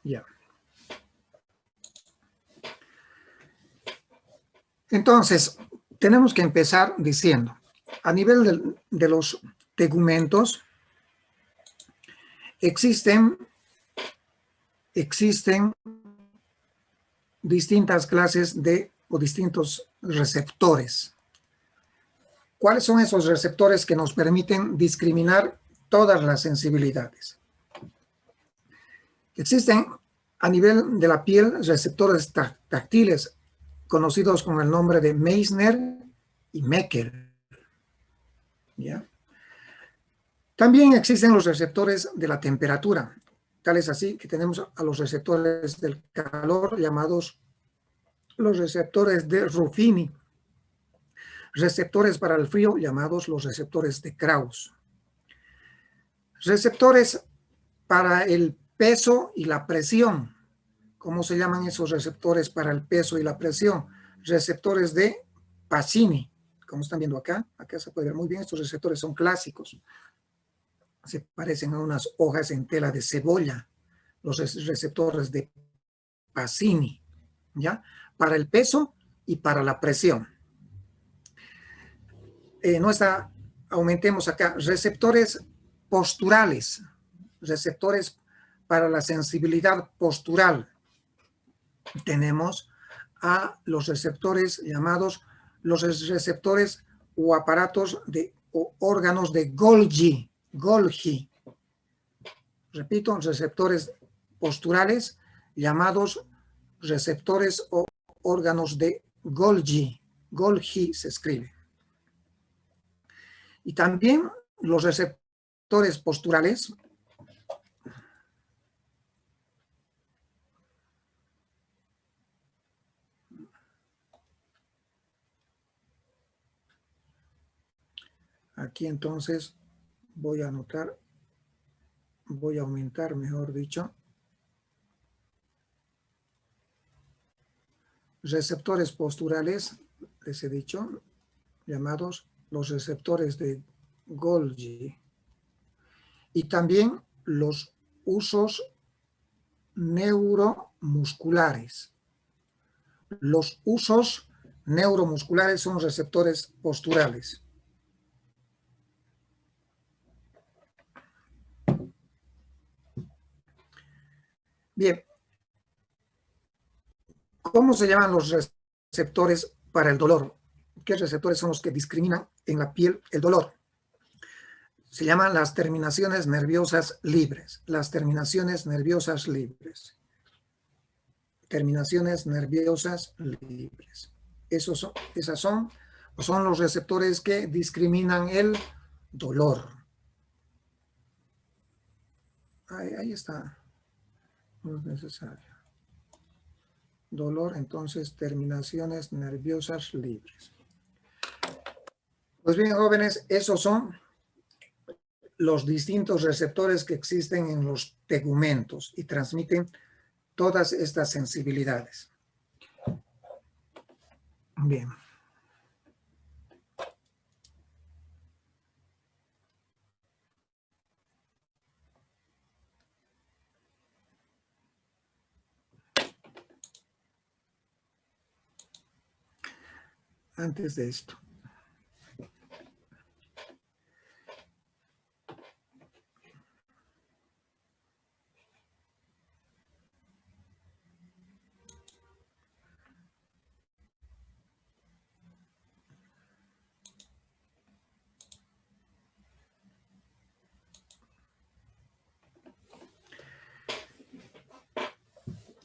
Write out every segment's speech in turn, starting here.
Ya. Entonces, tenemos que empezar diciendo, a nivel de los tegumentos, existen distintas clases o distintos receptores. ¿Cuáles son esos receptores que nos permiten discriminar todas las sensibilidades? Existen a nivel de la piel receptores táctiles conocidos con el nombre de Meissner y Meckel. ¿Ya? También existen los receptores de la temperatura. Tal es así que tenemos a los receptores del calor llamados los receptores de Ruffini. Receptores para el frío llamados los receptores de Krauss. Receptores para el peso y la presión. ¿Cómo se llaman esos receptores para el peso y la presión? Receptores de Pacini. Como están viendo acá se puede ver muy bien, estos receptores son clásicos. Se parecen a unas hojas en tela de cebolla, los receptores de Pacini, ¿ya? Para el peso y para la presión. Aumentemos acá, receptores posturales, receptores para la sensibilidad postural. Tenemos a los receptores llamados los receptores o aparatos o órganos de Golgi. Repito, receptores posturales llamados receptores o órganos de Golgi. Golgi se escribe. Y también los receptores posturales aquí entonces voy a aumentar, mejor dicho, receptores posturales, les he dicho, llamados los receptores de Golgi, y también los usos neuromusculares. Los usos neuromusculares son receptores posturales. Bien, ¿cómo se llaman los receptores para el dolor? ¿Qué receptores son los que discriminan en la piel el dolor? Se llaman las terminaciones nerviosas libres. Las terminaciones nerviosas libres. Terminaciones nerviosas libres. Esas son los receptores que discriminan el dolor. Ahí está. No es necesario. Dolor, entonces, terminaciones nerviosas libres. Pues bien, jóvenes, esos son los distintos receptores que existen en los tegumentos y transmiten todas estas sensibilidades. Bien. Antes de esto.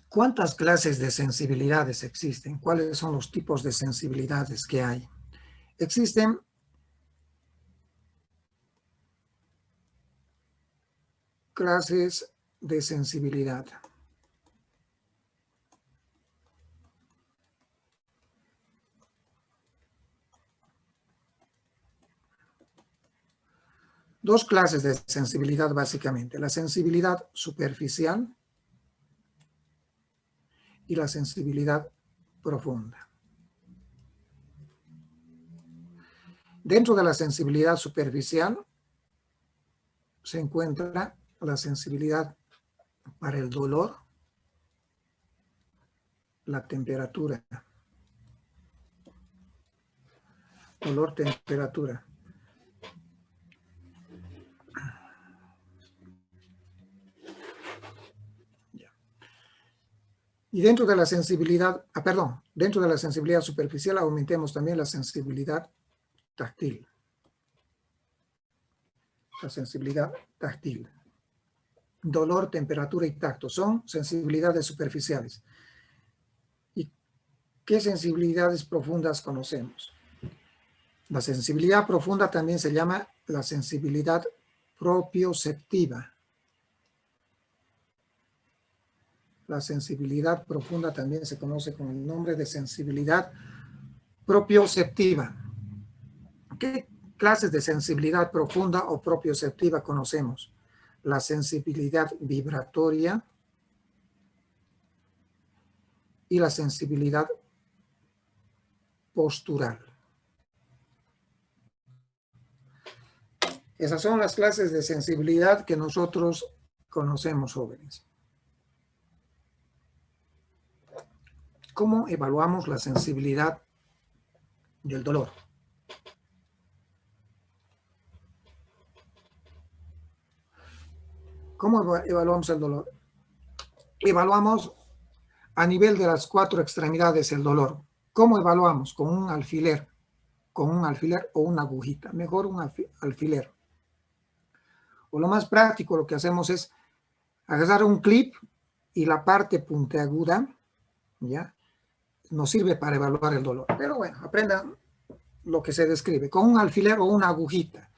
¿Cuántas clases de sensibilidades existen? ¿Cuáles son los tipos de sensibilidades que hay? Existen clases de sensibilidad. Dos clases de sensibilidad básicamente. La sensibilidad superficial y la sensibilidad profunda. Dentro de la sensibilidad superficial se encuentra la sensibilidad para el dolor la temperatura. Dolor, temperatura. Y dentro de la sensibilidad, dentro de la sensibilidad superficial aumentemos también la sensibilidad táctil. La sensibilidad táctil. Dolor, temperatura y tacto son sensibilidades superficiales. ¿Y qué sensibilidades profundas conocemos? La sensibilidad profunda también se llama la sensibilidad propioceptiva. La sensibilidad profunda también se conoce con el nombre de sensibilidad propioceptiva. ¿Qué clases de sensibilidad profunda o propioceptiva conocemos? La sensibilidad vibratoria y la sensibilidad postural. Esas son las clases de sensibilidad que nosotros conocemos, jóvenes. ¿Cómo evaluamos la sensibilidad del dolor? ¿Cómo evaluamos el dolor? Evaluamos a nivel de las 4 extremidades el dolor. ¿Cómo evaluamos? Con un alfiler o una agujita. Mejor un alfiler. O lo más práctico, lo que hacemos es agarrar un clip y la parte puntiaguda, ¿ya? Nos sirve para evaluar el dolor. Pero bueno, aprendan lo que se describe. Con un alfiler o una agujita.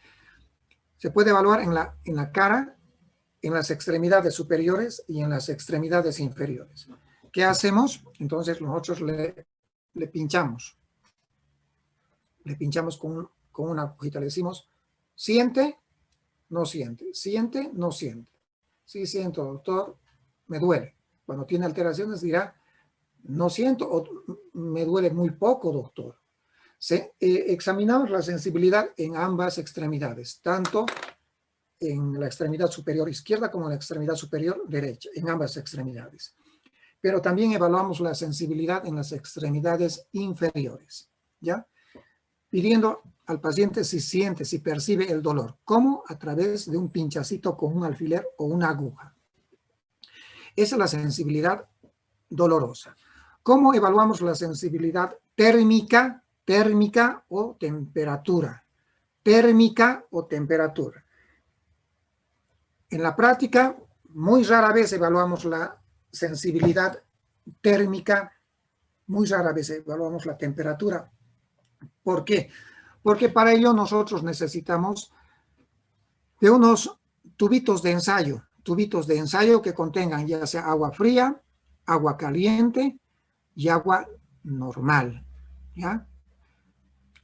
Se puede evaluar en la cara, en las extremidades superiores y en las extremidades inferiores. ¿Qué hacemos? Entonces nosotros le pinchamos. Le pinchamos con una agujita. Le decimos, ¿siente? No siente. ¿Siente? No siente. Sí siento, doctor, me duele. Cuando tiene alteraciones dirá, no siento o me duele muy poco, doctor. Examinamos la sensibilidad en ambas extremidades, tanto en la extremidad superior izquierda como en la extremidad superior derecha, en ambas extremidades. Pero también evaluamos la sensibilidad en las extremidades inferiores, ¿ya? Pidiendo al paciente si siente, si percibe el dolor. ¿Cómo? A través de un pinchacito con un alfiler o una aguja. Esa es la sensibilidad dolorosa. ¿Cómo evaluamos la sensibilidad térmica? Térmica o temperatura. Térmica o temperatura. En la práctica, muy rara vez evaluamos la sensibilidad térmica, muy rara vez evaluamos la temperatura. ¿Por qué? Porque para ello nosotros necesitamos de unos tubitos de ensayo que contengan ya sea agua fría, agua caliente y agua normal, ¿ya?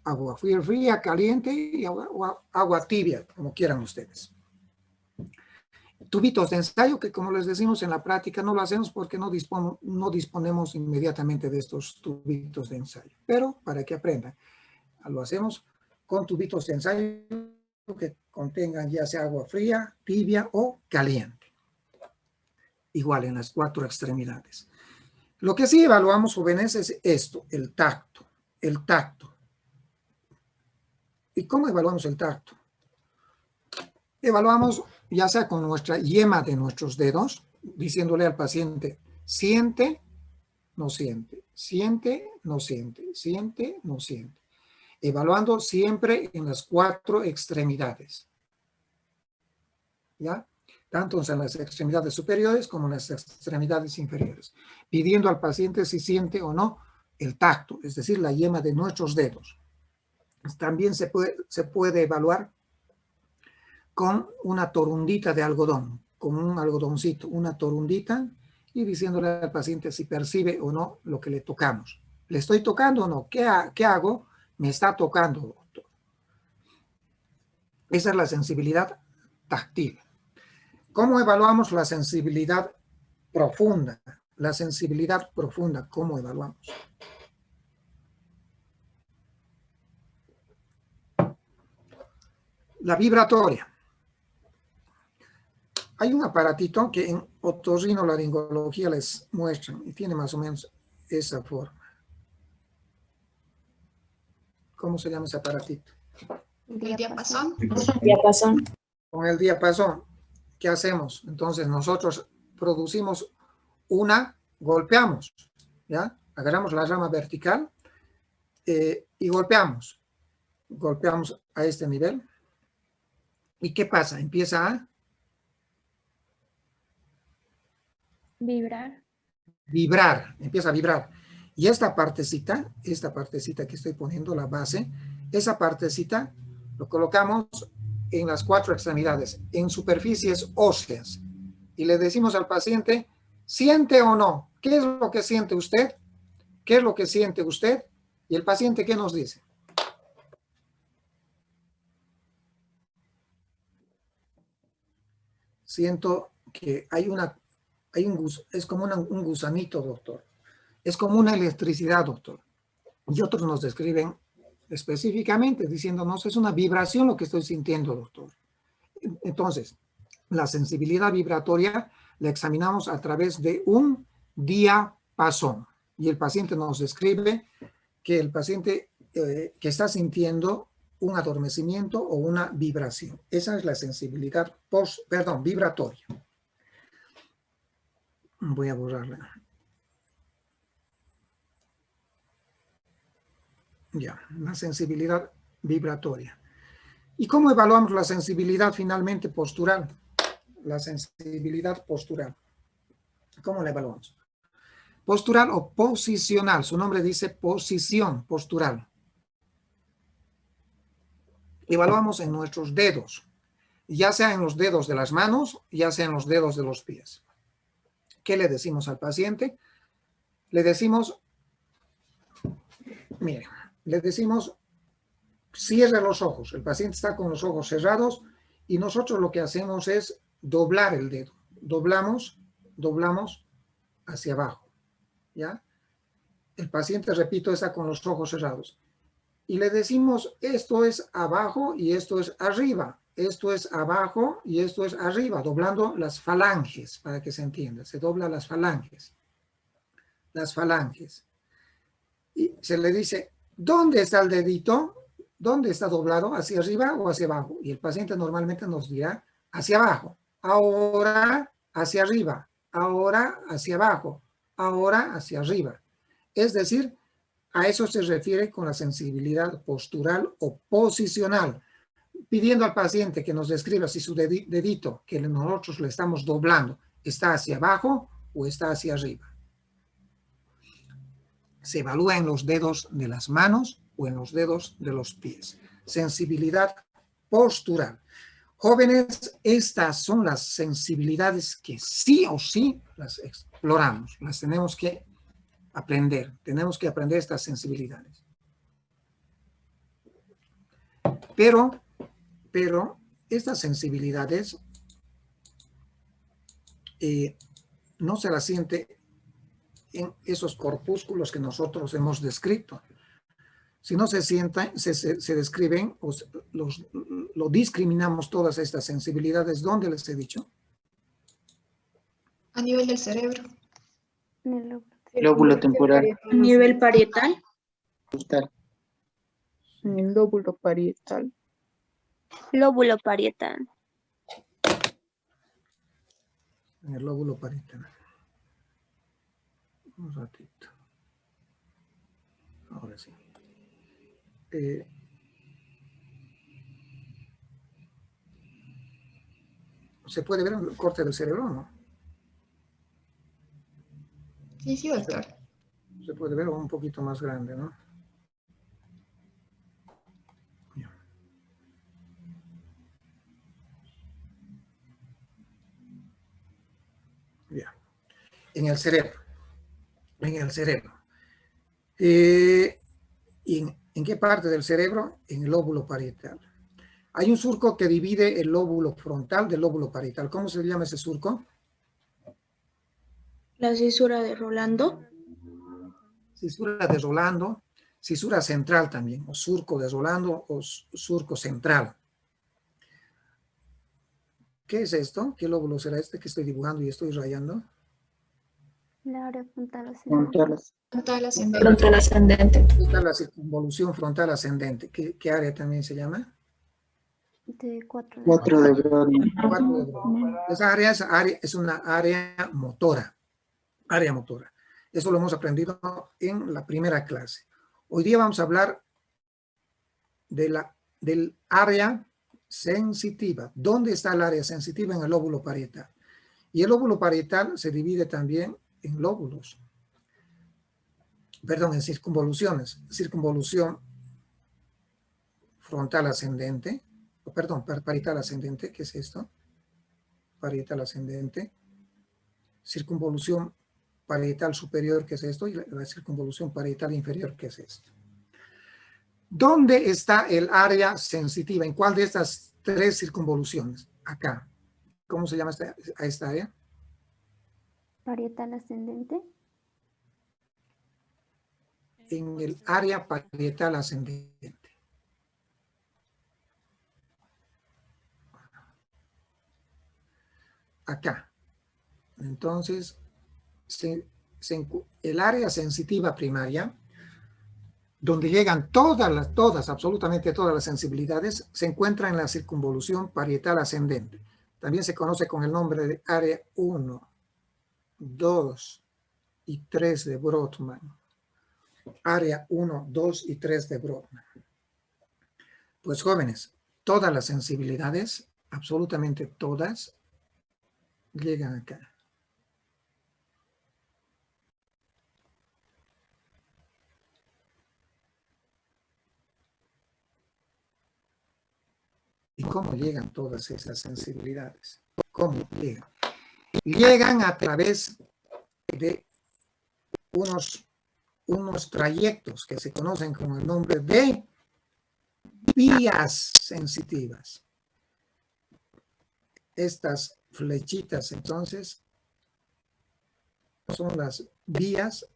Agua fría, caliente y agua tibia, como quieran ustedes. Tubitos de ensayo que, como les decimos, en la práctica no lo hacemos porque no disponemos inmediatamente de estos tubitos de ensayo. Pero para que aprendan, lo hacemos con tubitos de ensayo que contengan ya sea agua fría, tibia o caliente. Igual en las 4 extremidades. Lo que sí evaluamos, jóvenes, es esto, el tacto. El tacto. ¿Y cómo evaluamos el tacto? Evaluamos ya sea con nuestra yema de nuestros dedos, diciéndole al paciente, siente, no siente, siente, no siente, siente, no siente. Evaluando siempre en las 4 extremidades. ¿Ya? Tanto en las extremidades superiores como en las extremidades inferiores. Pidiendo al paciente si siente o no el tacto, es decir, la yema de nuestros dedos. También se puede evaluar con una torundita de algodón, con un algodoncito, una torundita, y diciéndole al paciente si percibe o no lo que le tocamos. ¿Le estoy tocando o no? ¿Qué hago? Me está tocando, doctor. Esa es la sensibilidad táctil. ¿Cómo evaluamos la sensibilidad profunda? La sensibilidad profunda, ¿cómo evaluamos? La vibratoria. Hay un aparatito que en otorrinolaringología les muestran y tiene más o menos esa forma. ¿Cómo se llama ese aparatito? El diapasón. Diapasón. Con el diapasón, ¿qué hacemos? Entonces nosotros producimos golpeamos, ¿ya? Agarramos la rama vertical y golpeamos. Golpeamos a este nivel. ¿Y qué pasa? Empieza a Vibrar. empieza a vibrar. Y esta partecita que estoy poniendo, la base, esa partecita lo colocamos en las 4 extremidades, en superficies óseas. Y le decimos al paciente, ¿siente o no? ¿Qué es lo que siente usted? ¿Qué es lo que siente usted? Y el paciente, ¿qué nos dice? Siento que es como un gusanito, doctor. Es como una electricidad, doctor. Y otros nos describen específicamente diciéndonos, es una vibración lo que estoy sintiendo, doctor. Entonces, la sensibilidad vibratoria la examinamos a través de un diapasón. Y el paciente nos describe que el paciente que está sintiendo un adormecimiento o una vibración. Esa es la sensibilidad vibratoria. Voy a borrarla. Ya, la sensibilidad vibratoria. ¿Y cómo evaluamos la sensibilidad finalmente postural? La sensibilidad postural. ¿Cómo la evaluamos? Postural o posicional. Su nombre dice posición postural. Evaluamos en nuestros dedos, ya sea en los dedos de las manos, ya sea en los dedos de los pies. ¿Qué le decimos al paciente? Le decimos, mire, le decimos, cierre los ojos. El paciente está con los ojos cerrados y nosotros lo que hacemos es doblar el dedo. Doblamos hacia abajo, ¿ya? El paciente, repito, está con los ojos cerrados. Y le decimos, esto es abajo y esto es arriba. Esto es abajo y esto es arriba, doblando las falanges, para que se entienda. Se dobla las falanges. Las falanges. Y se le dice, ¿dónde está el dedito? ¿Dónde está doblado? ¿Hacia arriba o hacia abajo? Y el paciente normalmente nos dirá, hacia abajo. Ahora, hacia arriba. Ahora, hacia abajo. Ahora, hacia arriba. Es decir, a eso se refiere con la sensibilidad postural o posicional, pidiendo al paciente que nos describa si su dedito que nosotros le estamos doblando está hacia abajo o está hacia arriba. Se evalúa en los dedos de las manos o en los dedos de los pies. Sensibilidad postural. Jóvenes, estas son las sensibilidades que sí o sí las exploramos, las tenemos que aprender. Tenemos que aprender estas sensibilidades. Pero estas sensibilidades no se las siente en esos corpúsculos que nosotros hemos descrito. Si no se sientan, se describen, lo discriminamos todas estas sensibilidades. ¿Dónde les he dicho? A nivel del cerebro. Lóbulo temporal. A nivel parietal. En el lóbulo parietal. Lóbulo parietal. En el lóbulo parietal. Un ratito. Ahora sí. ¿Se puede ver el corte del cerebro o no? Sí, doctor. Se puede ver un poquito más grande, ¿no? Ya. En el cerebro. ¿Y en qué parte del cerebro? En el lóbulo parietal. Hay un surco que divide el lóbulo frontal del lóbulo parietal. ¿Cómo se llama ese surco? La cisura de Rolando. Cisura de Rolando, cisura central también, o surco de Rolando o surco central. ¿Qué es esto? ¿Qué lóbulo será este que estoy dibujando y estoy rayando? La área frontal ascendente. Frontal ascendente. Frontal ascendente. Frontal ascendente. Aquí está la circunvolución frontal ascendente. ¿Qué área también se llama? De 4 4 de Brodmann. 4 de Brodmann. Esa área es una área motora. Área motora. Eso lo hemos aprendido en la primera clase. Hoy día vamos a hablar del área sensitiva. ¿Dónde está el área sensitiva? En el lóbulo parietal. Y el lóbulo parietal se divide también en lóbulos. Perdón, en circunvoluciones. Circunvolución frontal ascendente. Perdón, parietal ascendente. ¿Qué es esto? Parietal ascendente. Circunvolución parietal superior, ¿qué es esto? Y la circunvolución parietal inferior, ¿qué es esto? ¿Dónde está el área sensitiva? ¿En cuál de estas 3 circunvoluciones? Acá. ¿Cómo se llama a esta área? Parietal ascendente. En el área parietal ascendente. Acá. Entonces, el área sensitiva primaria, donde llegan absolutamente todas las sensibilidades, se encuentra en la circunvolución parietal ascendente. También se conoce con el nombre de área 1, 2 y 3 de Brodmann. Área 1, 2 y 3 de Brodmann. Pues jóvenes, todas las sensibilidades, absolutamente todas, llegan acá. ¿Y cómo llegan todas esas sensibilidades? ¿Cómo llegan? Llegan a través de unos trayectos que se conocen con el nombre de vías sensitivas. Estas flechitas, entonces, son las vías,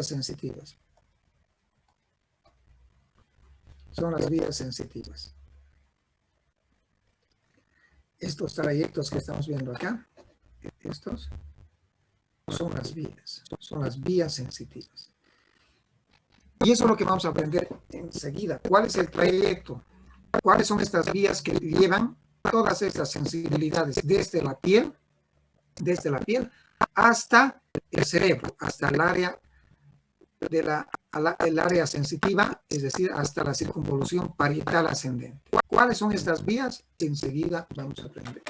sensitivas. Son las vías sensitivas. Estos trayectos que estamos viendo acá, estos son las vías sensitivas. Y eso es lo que vamos a aprender enseguida. ¿Cuál es el trayecto? ¿Cuáles son estas vías que llevan todas estas sensibilidades desde la piel hasta el cerebro, hasta el área el área sensitiva, es decir, hasta la circunvolución parietal ascendente? ¿Cuáles son estas vías? Enseguida vamos a aprender.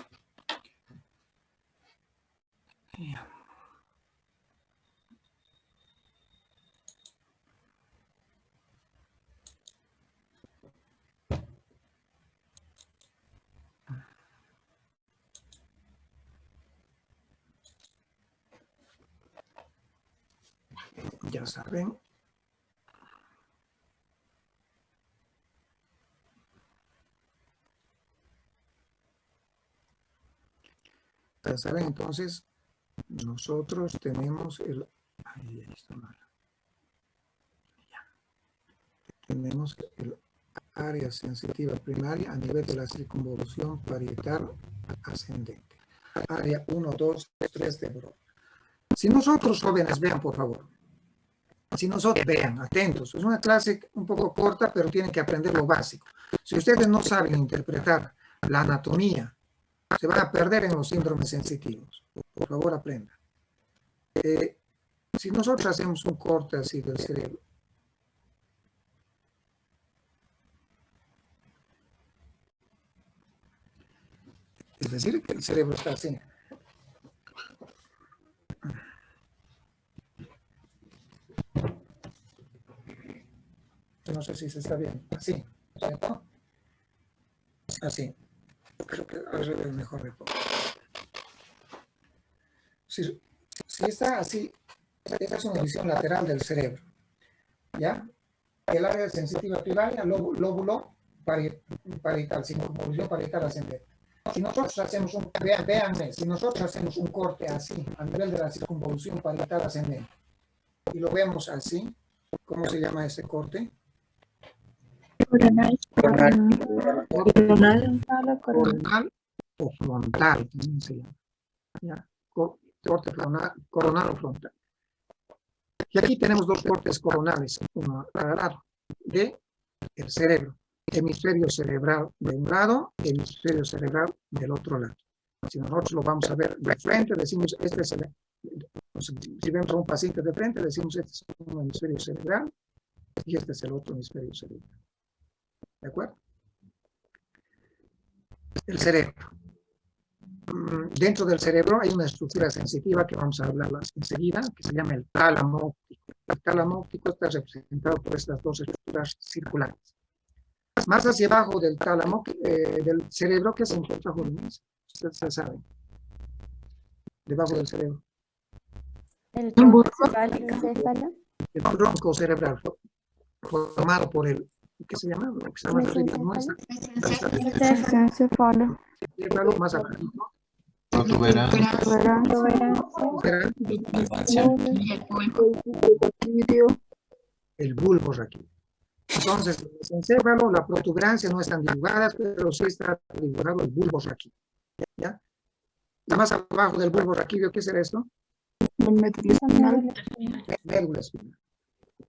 Ya saben. Ya saben, entonces, nosotros tenemos ahí está mal. Tenemos el área sensitiva primaria a nivel de la circunvolución parietal ascendente. Área 1, 2, 3 de Brodmann. Si nosotros, jóvenes, vean, por favor. Si nosotros, vean, atentos. Es una clase un poco corta, pero tienen que aprender lo básico. Si ustedes no saben interpretar la anatomía, se van a perder en los síndromes sensitivos. Por favor, aprendan. Si nosotros hacemos un corte así del cerebro, es decir, que el cerebro está así. No sé si se está viendo. Así, ¿cierto? Así. Creo que al revés mejor de poco. Si está así, esta es una visión lateral del cerebro. ¿Ya? El área sensitiva primaria, lóbulo parietal, circunvolución parietal ascendente. Si nosotros hacemos véanme, si nosotros hacemos un corte así, a nivel de la circunvolución parietal ascendente, y lo vemos así, ¿cómo se llama ese corte? Coronal. Coronal o frontal, también se llama. ¿Ya? corte coronal o frontal. Y aquí tenemos dos cortes coronales, uno a cada lado, del cerebro. Hemisferio cerebral de un lado, hemisferio cerebral del otro lado. Si nosotros lo vamos a ver de frente, decimos, este es si vemos a un paciente de frente, decimos, este es un hemisferio cerebral y este es el otro hemisferio cerebral. ¿De acuerdo? El cerebro. Dentro del cerebro hay una estructura sensitiva que vamos a hablar enseguida, que se llama el tálamo óptico. El tálamo óptico está representado por estas dos estructuras circulares. Más hacia abajo del tálamo, del cerebro, que se encuentra, jóvenes, ustedes saben, debajo del cerebro. El tronco encéfalo. El tronco cerebral formado por el, ¿qué se llama? Lo que se llama Mesencéfalo. el más abajo. El bulbo raquídeo. Entonces, el mesencéfalo, la protuberancia no están dibujadas, pero sí está dibujado el bulbo raquídeo. ¿Ya? Y más abajo del bulbo raquídeo, ¿qué será esto? Médula espinal.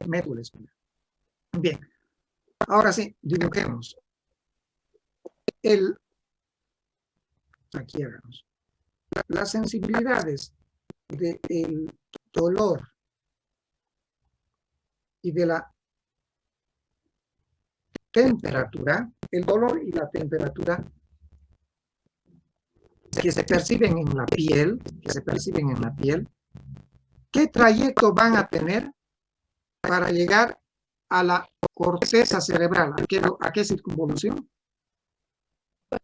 Médula espinal. Bien. Ahora sí, dibujemos. Aquí hagamos. Las sensibilidades del dolor y de la temperatura, el dolor y la temperatura que se perciben en la piel, ¿qué trayecto van a tener para llegar a la corteza cerebral? ¿A qué circunvolución?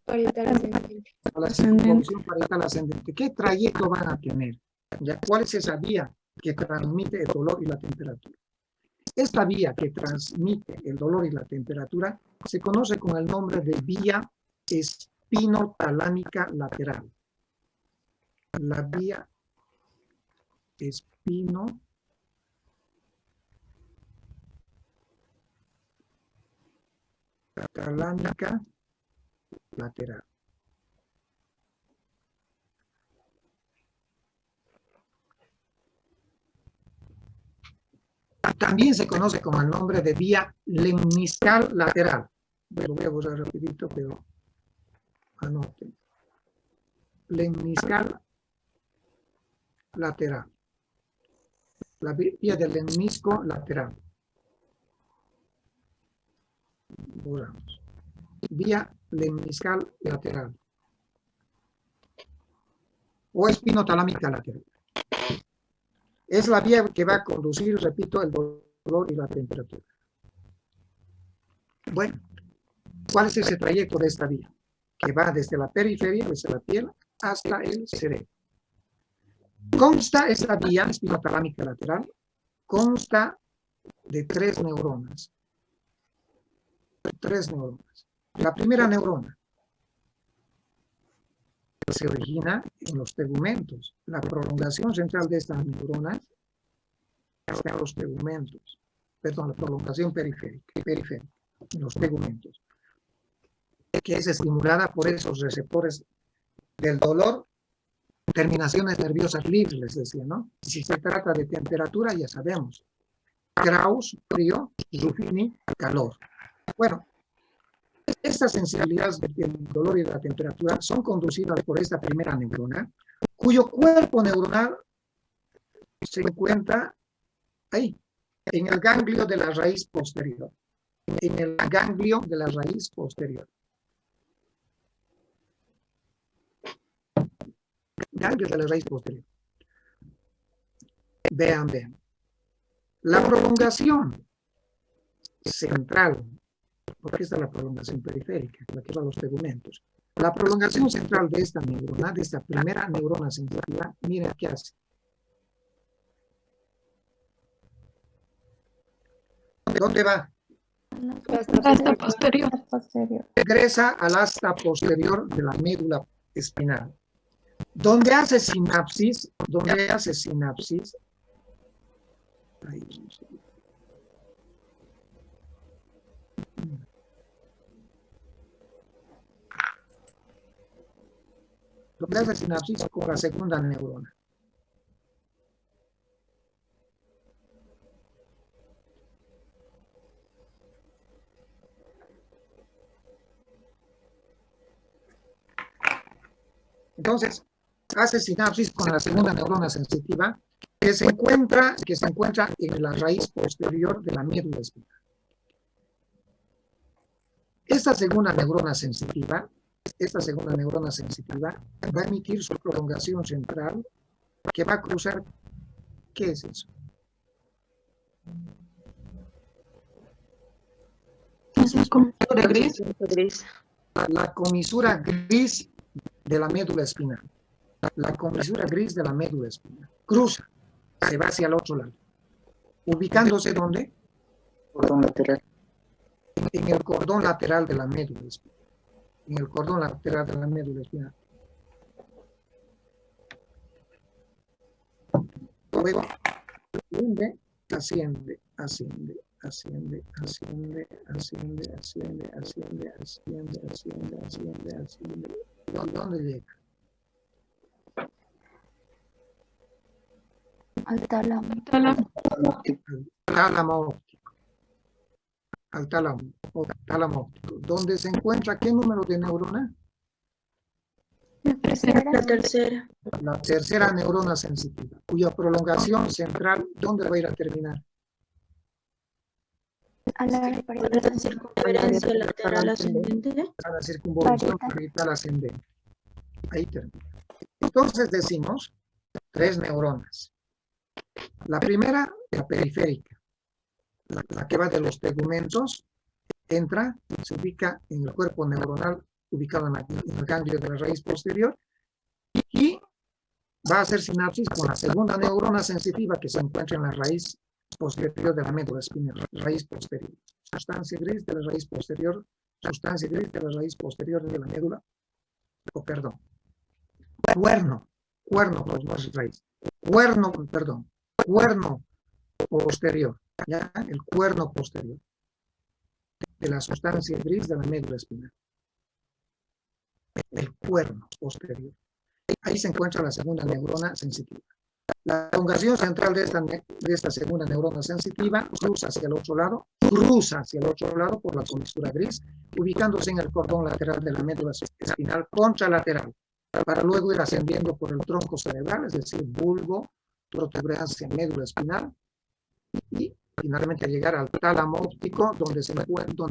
Parietal ascendente. A la circunvolución parietal ascendente. ¿Qué trayecto van a tener? ¿Ya? ¿Cuál es esa vía que transmite el dolor y la temperatura? Esta vía que transmite el dolor y la temperatura se conoce con el nombre de vía espinotalámica lateral. La vía espinotalámica lateral. También se conoce con el nombre de vía lemniscal lateral. Lo voy a borrar rapidito, pero anoten. Lemniscal lateral. La vía del lemnisco lateral. Borramos. Vía lemniscal lateral. O espinotalámica lateral. Es la vía que va a conducir, repito, el dolor y la temperatura. Bueno, ¿cuál es ese trayecto de esta vía? Que va desde la periferia, desde la piel, hasta el cerebro. Consta esta vía espinotalámica lateral, consta de 3 neuronas. 3 neuronas. La primera neurona se origina en los tegumentos. La prolongación central de estas neuronas está en los tegumentos. Perdón, la prolongación periférica, en los tegumentos, que es estimulada por esos receptores del dolor, terminaciones nerviosas libres, les decía, ¿no? Si se trata de temperatura, ya sabemos. Krauss, frío, Ruffini, calor. Bueno, estas sensibilidades del dolor y de la temperatura son conducidas por esta primera neurona, cuyo cuerpo neuronal se encuentra ahí, en el ganglio de la raíz posterior. En el ganglio de la raíz posterior. Ganglio de la raíz posterior. Vean. La prolongación central, porque esta es la prolongación periférica, la que va a los tegumentos. La prolongación central de esta neurona, de esta primera neurona sensitiva, miren qué hace. ¿Dónde va? Hasta posterior. Regresa al asta posterior de la médula espinal. Donde hace sinapsis, ahí, donde hace sinapsis con la segunda neurona. Entonces, hace sinapsis con la segunda neurona sensitiva que se encuentra en la raíz posterior de la médula espinal. Esta segunda neurona sensitiva va a emitir su prolongación central que va a cruzar. ¿Qué es eso? Es comisura gris. La comisura gris de la médula espinal. La comisura gris de la médula espinal. Cruza, se va hacia el otro lado. Ubicándose ¿dónde? Cordón lateral. En el cordón lateral de la médula espinal. En el cordón lateral de la médula espinal. Luego, asciende. ¿Dónde llega? Al tálamo. Al tálamo óptico. ¿Dónde se encuentra qué número de neurona? La tercera. La tercera neurona sensitiva, cuya prolongación central, ¿dónde va a ir a terminar? A la La circunferencia lateral ascendente. A la circunvolución parietal ascendente. Ahí termina. Entonces decimos 3 neuronas. La primera, la periférica, la que va de los tegumentos, entra, se ubica en el cuerpo neuronal, ubicado en el ganglio de la raíz posterior, y va a hacer sinapsis con la segunda neurona sensitiva que se encuentra en la raíz posterior de la médula espinal, raíz posterior. Sustancia gris de la raíz posterior de la médula, cuerno posterior, ya, el cuerno posterior de la sustancia gris de la médula espinal. El cuerno posterior. Ahí se encuentra la segunda neurona sensitiva. La prolongación central de esta segunda neurona sensitiva cruza hacia el otro lado por la comisura gris, ubicándose en el cordón lateral de la médula espinal contralateral, para luego ir ascendiendo por el tronco cerebral, es decir, bulbo, protuberancia, médula espinal, y finalmente llegar al tálamo óptico, donde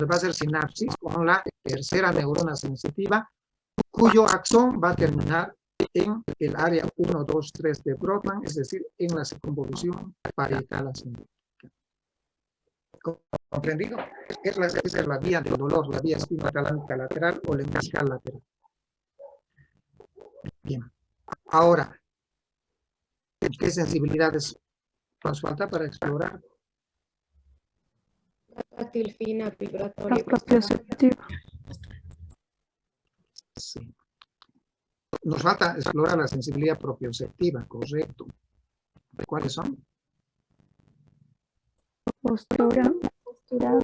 va a ser sinapsis con la tercera neurona sensitiva, cuyo axón va a terminar en el área 1, 2, 3 de Brodmann, es decir, en la circunvolución parietal ascendente. ¿Comprendido? Esa es la vía del dolor, la vía espinotalámica lateral o lemniscal lateral. Bien. Ahora, ¿qué sensibilidades nos falta para explorar? Táctil, fina, vibratoria. La propioceptiva. Sí. Nos falta explorar la sensibilidad propioceptiva, correcto. ¿Cuáles son? Postura Postural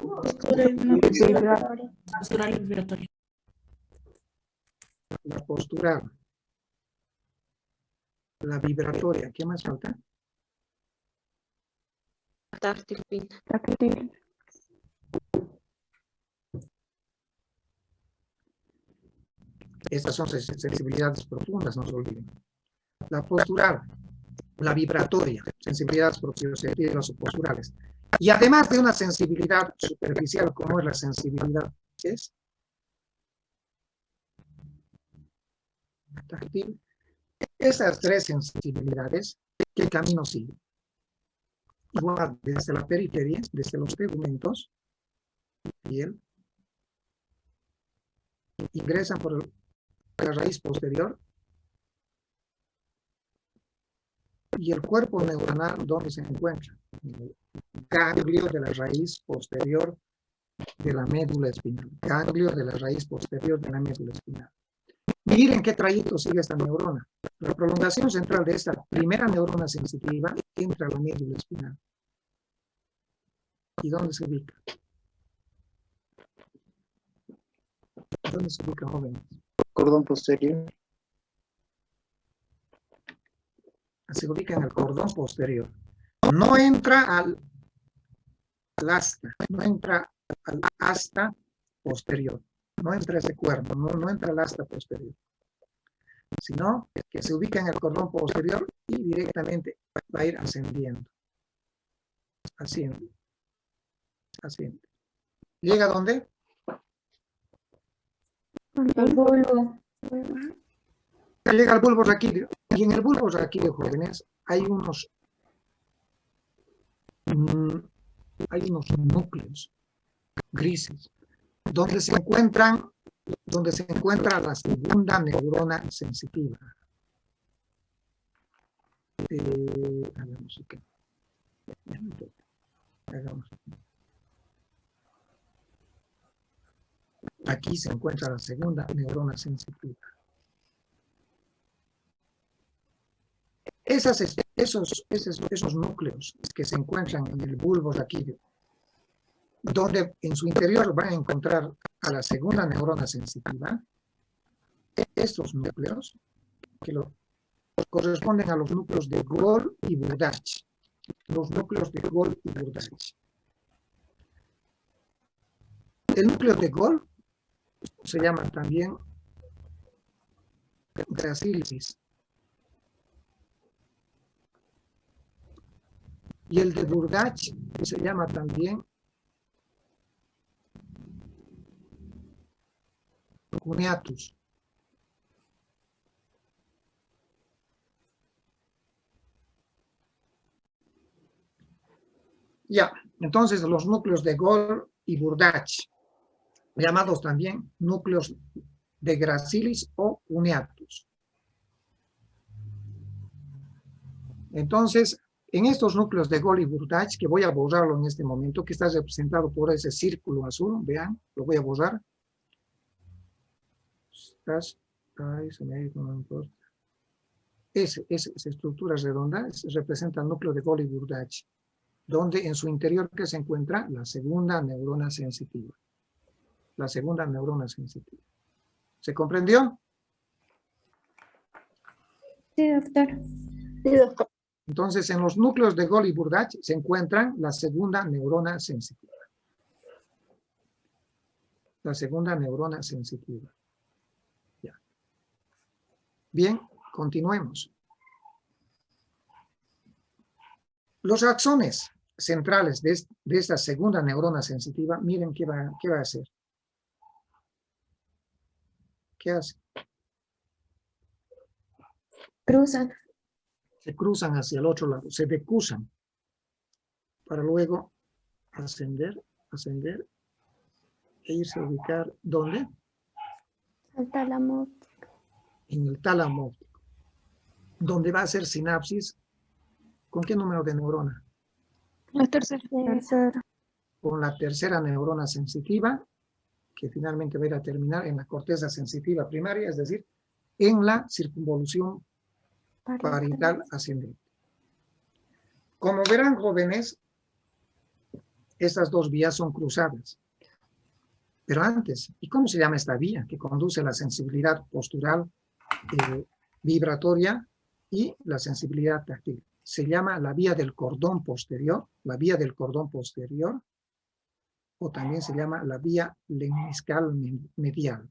y vibratoria. La postural, la vibratoria, ¿qué más falta? Táctil, fina. táctil. Estas son sensibilidades profundas, no se olviden. La postural, la vibratoria, sensibilidades propioceptivas o posturales. Y además de una sensibilidad superficial, como es la sensibilidad, ¿qué es? Táctil. Esas 3 sensibilidades, ¿qué camino siguen? Igual, desde la periferia, desde los tegumentos, piel, ingresan por la raíz posterior y el cuerpo neuronal, ¿dónde se encuentra? El ganglio de la raíz posterior de la médula espinal. Ganglio de la raíz posterior de la médula espinal. Miren qué trayecto sigue esta neurona. La prolongación central de esta primera neurona sensitiva entra a la médula espinal. ¿Y dónde se ubica? ¿Dónde se ubica, jóvenes? Cordón posterior. se ubica en el cordón posterior. No entra al asta, no entra al asta posterior. No entra ese cuerno, no entra al asta posterior. Sino que se ubica en el cordón posterior y directamente va a ir ascendiendo. Asciende. Asciende. ¿Llega a dónde? El bulbo. Llega al bulbo raquídeo. Y en el bulbo raquídeo, jóvenes, hay unos núcleos grises donde se encuentra la segunda neurona sensitiva. Hagamos aquí. Aquí se encuentra la segunda neurona sensitiva. Esos núcleos que se encuentran en el bulbo raquídeo, donde en su interior van a encontrar a la segunda neurona sensitiva, estos núcleos que corresponden a los núcleos de Gol y Burdach. Los núcleos de Gol y Burdach. El núcleo de Gol se llama también gracilis. Y el de Burdach se llama también cuneatus. Ya, entonces los núcleos de Gol y Burdach, llamados también núcleos de gracilis o cuneatus. Entonces, en estos núcleos de Gol y Burdach, que voy a borrarlo en este momento, que está representado por ese círculo azul, vean, lo voy a borrar. Esa estructura redonda representa el núcleo de Gol y Burdach, donde en su interior que se encuentra la segunda neurona sensitiva. La segunda neurona sensitiva. ¿Se comprendió? Sí, doctor. Sí, doctor. Entonces, en los núcleos de Gol y Burdach se encuentran la segunda neurona sensitiva. La segunda neurona sensitiva. Ya. Bien, continuemos. Los axones centrales de esta segunda neurona sensitiva, miren qué va a hacer. ¿Qué hace? Cruzan. Se cruzan hacia el otro lado, se decusan, para luego ascender e irse a ubicar, ¿dónde? El tálamo. En el tálamo óptico, donde va a hacer sinapsis. ¿Con qué número de neurona? La tercera. Tercero. Con la tercera neurona sensitiva, que finalmente va a ir a terminar en la corteza sensitiva primaria, es decir, en la circunvolución parietal ascendente. Como verán, jóvenes, estas dos vías son cruzadas. Pero antes, ¿y cómo se llama esta vía que conduce a la sensibilidad postural, vibratoria y la sensibilidad táctil? Se llama la vía del cordón posterior, o también se llama la vía lemniscal medial.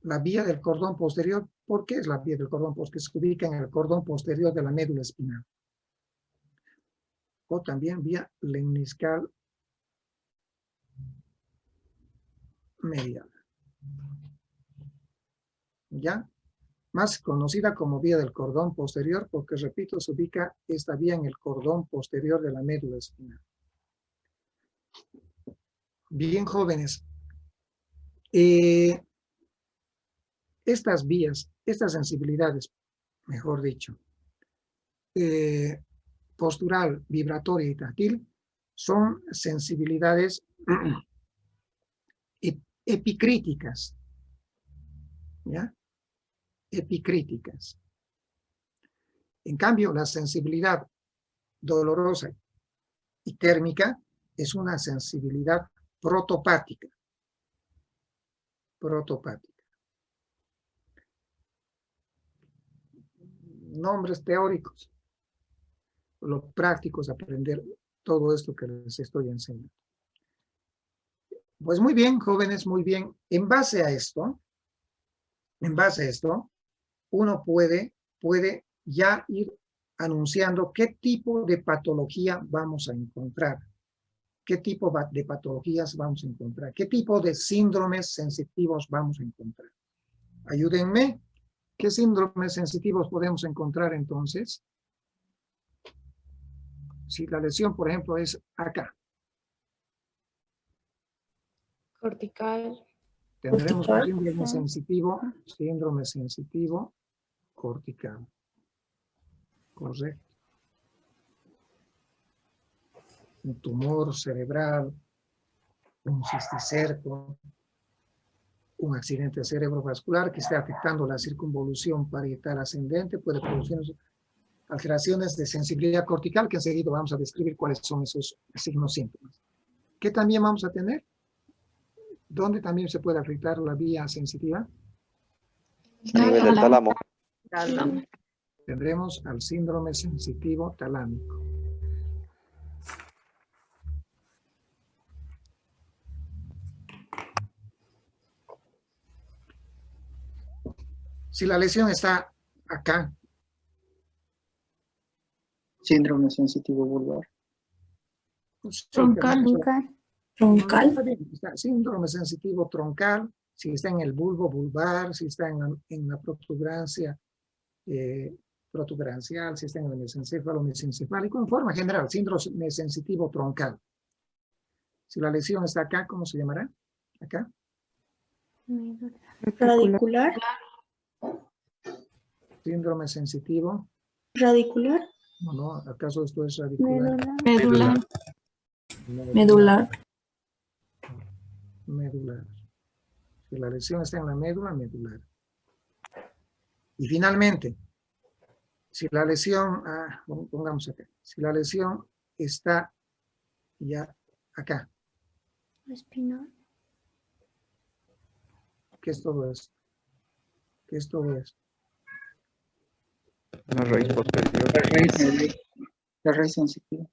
La vía del cordón posterior, ¿por qué es la vía del cordón? Porque se ubica en el cordón posterior de la médula espinal. O también vía lemniscal medial. ¿Ya? Más conocida como vía del cordón posterior, porque, repito, se ubica esta vía en el cordón posterior de la médula espinal. Bien, jóvenes. Estas vías, estas sensibilidades, mejor dicho, postural, vibratoria y táctil, son sensibilidades epicríticas. ¿Ya? Epicríticas. En cambio, la sensibilidad dolorosa y térmica es una sensibilidad protopática. Protopática. Nombres teóricos. Lo práctico es aprender todo esto que les estoy enseñando. Pues muy bien, jóvenes, muy bien. En base a esto, uno puede ya ir anunciando qué tipo de patología vamos a encontrar. ¿Qué tipo de patologías vamos a encontrar? ¿Qué tipo de síndromes sensitivos vamos a encontrar? Ayúdenme. ¿Qué síndromes sensitivos podemos encontrar entonces? Si la lesión, por ejemplo, es acá. Cortical. Tendremos un síndrome sensitivo cortical. Correcto. Un tumor cerebral, un cisticerco, un accidente cerebrovascular que esté afectando la circunvolución parietal ascendente puede producir alteraciones de sensibilidad cortical, que enseguida vamos a describir cuáles son esos signos síntomas. ¿Qué también vamos a tener? ¿Dónde también se puede afectar la vía sensitiva? A nivel del tálamo. Tendremos al síndrome sensitivo talámico. Si la lesión está acá. Síndrome sensitivo vulvar. Pues, Troncal. Síndrome sensitivo troncal, si está en el bulbo vulvar, si está en la protuberancia protuberancial, si está en el mesencéfalo, en forma general, síndrome sensitivo troncal. Si la lesión está acá, ¿cómo se llamará? Acá. Radicular. Síndrome sensitivo. Radicular. No, ¿acaso esto es radicular? Medular. Medular. Si la lesión está en la médula, medular. Y finalmente, si la lesión, pongamos acá, si la lesión está ya acá. Espinal. ¿Qué es todo esto? ¿Qué es todo esto? La raíz posterior. La raíz sensitiva.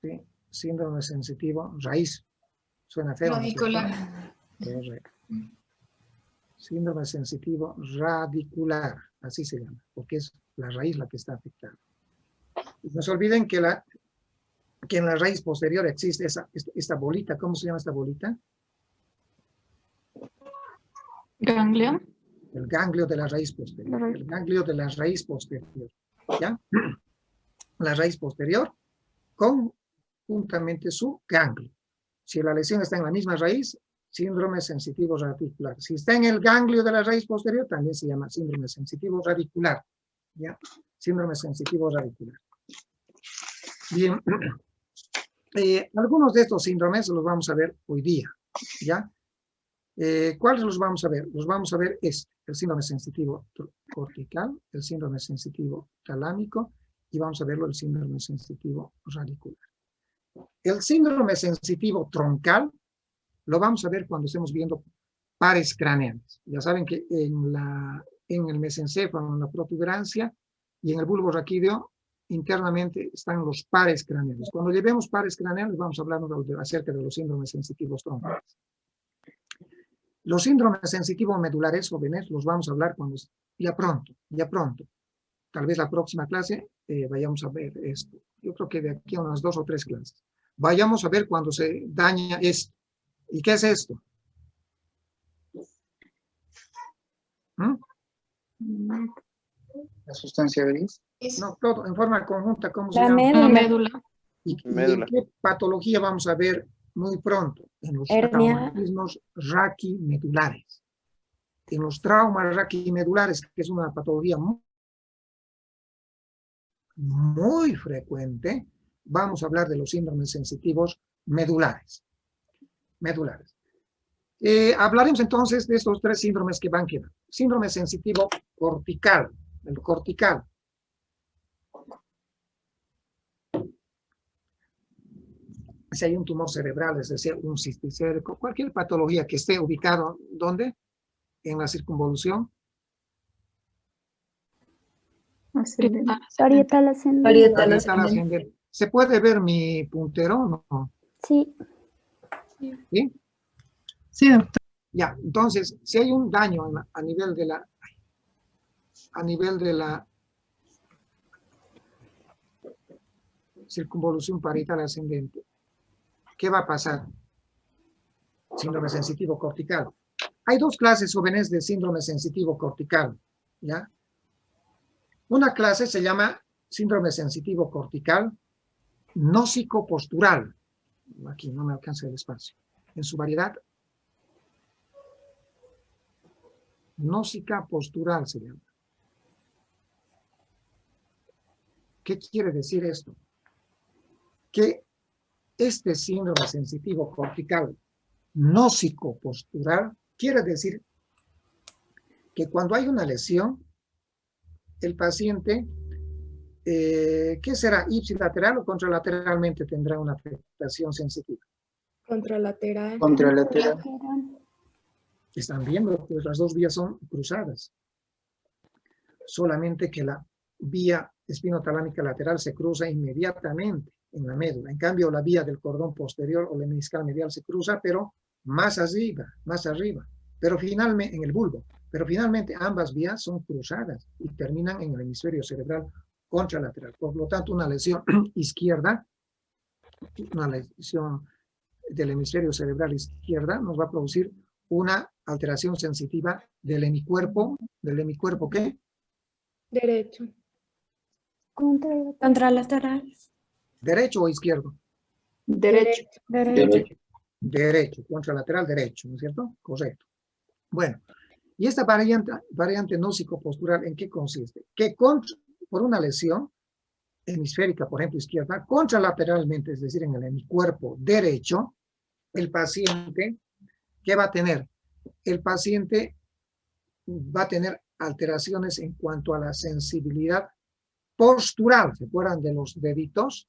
¿Sí? Síndrome sensitivo, raíz. Suena feo. Radicular. Correcto. Síndrome sensitivo radicular, así se llama, porque es la raíz la que está afectada. Y no se olviden que en la raíz posterior existe esta bolita. ¿Cómo se llama esta bolita? Ganglio. El ganglio de la raíz posterior. El ganglio de la raíz posterior. ¿Ya? La raíz posterior con juntamente su ganglio. Si la lesión está en la misma raíz, síndrome sensitivo radicular. Si está en el ganglio de la raíz posterior, también se llama síndrome sensitivo radicular. ¿Ya? Síndrome sensitivo radicular. Bien. Algunos de estos síndromes los vamos a ver hoy día. ¿Ya? ¿Cuáles los vamos a ver? Los vamos a ver el síndrome sensitivo cortical, el síndrome sensitivo talámico y vamos a verlo el síndrome sensitivo radicular. El síndrome sensitivo troncal lo vamos a ver cuando estemos viendo pares craneales. Ya saben que en el mesencéfalo, en la protuberancia y en el bulbo raquídeo internamente están los pares craneales. Cuando llevemos pares craneales vamos a hablar acerca de los síndromes sensitivos troncales. Los síndromes sensitivos medulares, jóvenes, los vamos a hablar ya pronto. Tal vez la próxima clase vayamos a ver esto. Yo creo que de aquí a unas 2 o 3 clases. Vayamos a ver cuando se daña esto. ¿Y qué es esto? La sustancia gris. No, todo en forma conjunta, ¿cómo se La llama? médula. ¿Y en qué patología vamos a ver muy pronto? En los traumatismos raquimedulares. En los traumas raquimedulares, que es una patología muy frecuente, vamos a hablar de los síndromes sensitivos medulares. Hablaremos entonces de estos 3 síndromes que van quedando. Síndrome sensitivo cortical, el cortical. si hay un tumor cerebral, es decir, un cisticérico, cualquier patología que esté ubicado, ¿dónde? En la circunvolución. Ascendente. Parietal ascendente. Parietal Parietal ascendente. ascendente. ¿Se puede ver mi puntero? No. Sí. ¿Sí? Sí, doctor. Ya, entonces, si hay un daño a nivel de la circunvolución parietal ascendente, ¿qué va a pasar? Síndrome sensitivo cortical. Hay dos clases jóvenes de síndrome sensitivo cortical, ¿ya? Una clase se llama síndrome sensitivo cortical nósico-postural. Aquí no me alcanza el espacio. En su variedad, nósica postural se llama. ¿Qué quiere decir esto? Que este síndrome sensitivo cortical nósico postural quiere decir que cuando hay una lesión, el paciente, ¿qué será? ¿Ipsilateral o contralateralmente tendrá una afectación sensitiva? Contralateral. Contralateral. Están viendo, pues las dos vías son cruzadas. Solamente que la vía espinotalámica lateral se cruza inmediatamente en la médula. En cambio, la vía del cordón posterior o la meniscal medial se cruza, pero más arriba. Pero finalmente, en el bulbo. Pero finalmente ambas vías son cruzadas y terminan en el hemisferio cerebral contralateral. Por lo tanto, una lesión izquierda, una lesión del hemisferio cerebral izquierda nos va a producir una alteración sensitiva del hemicuerpo. ¿Del hemicuerpo qué? Derecho. Contralateral. ¿Derecho o izquierdo? Derecho. Derecho, contralateral derecho, ¿no es cierto? Correcto. Bueno, y esta variante nósico-postural, ¿en qué consiste? Que por una lesión hemisférica, por ejemplo, izquierda, contralateralmente, es decir, en el hemicuerpo derecho, el paciente, ¿qué va a tener? El paciente va a tener alteraciones en cuanto a la sensibilidad postural. ¿Se acuerdan de los deditos?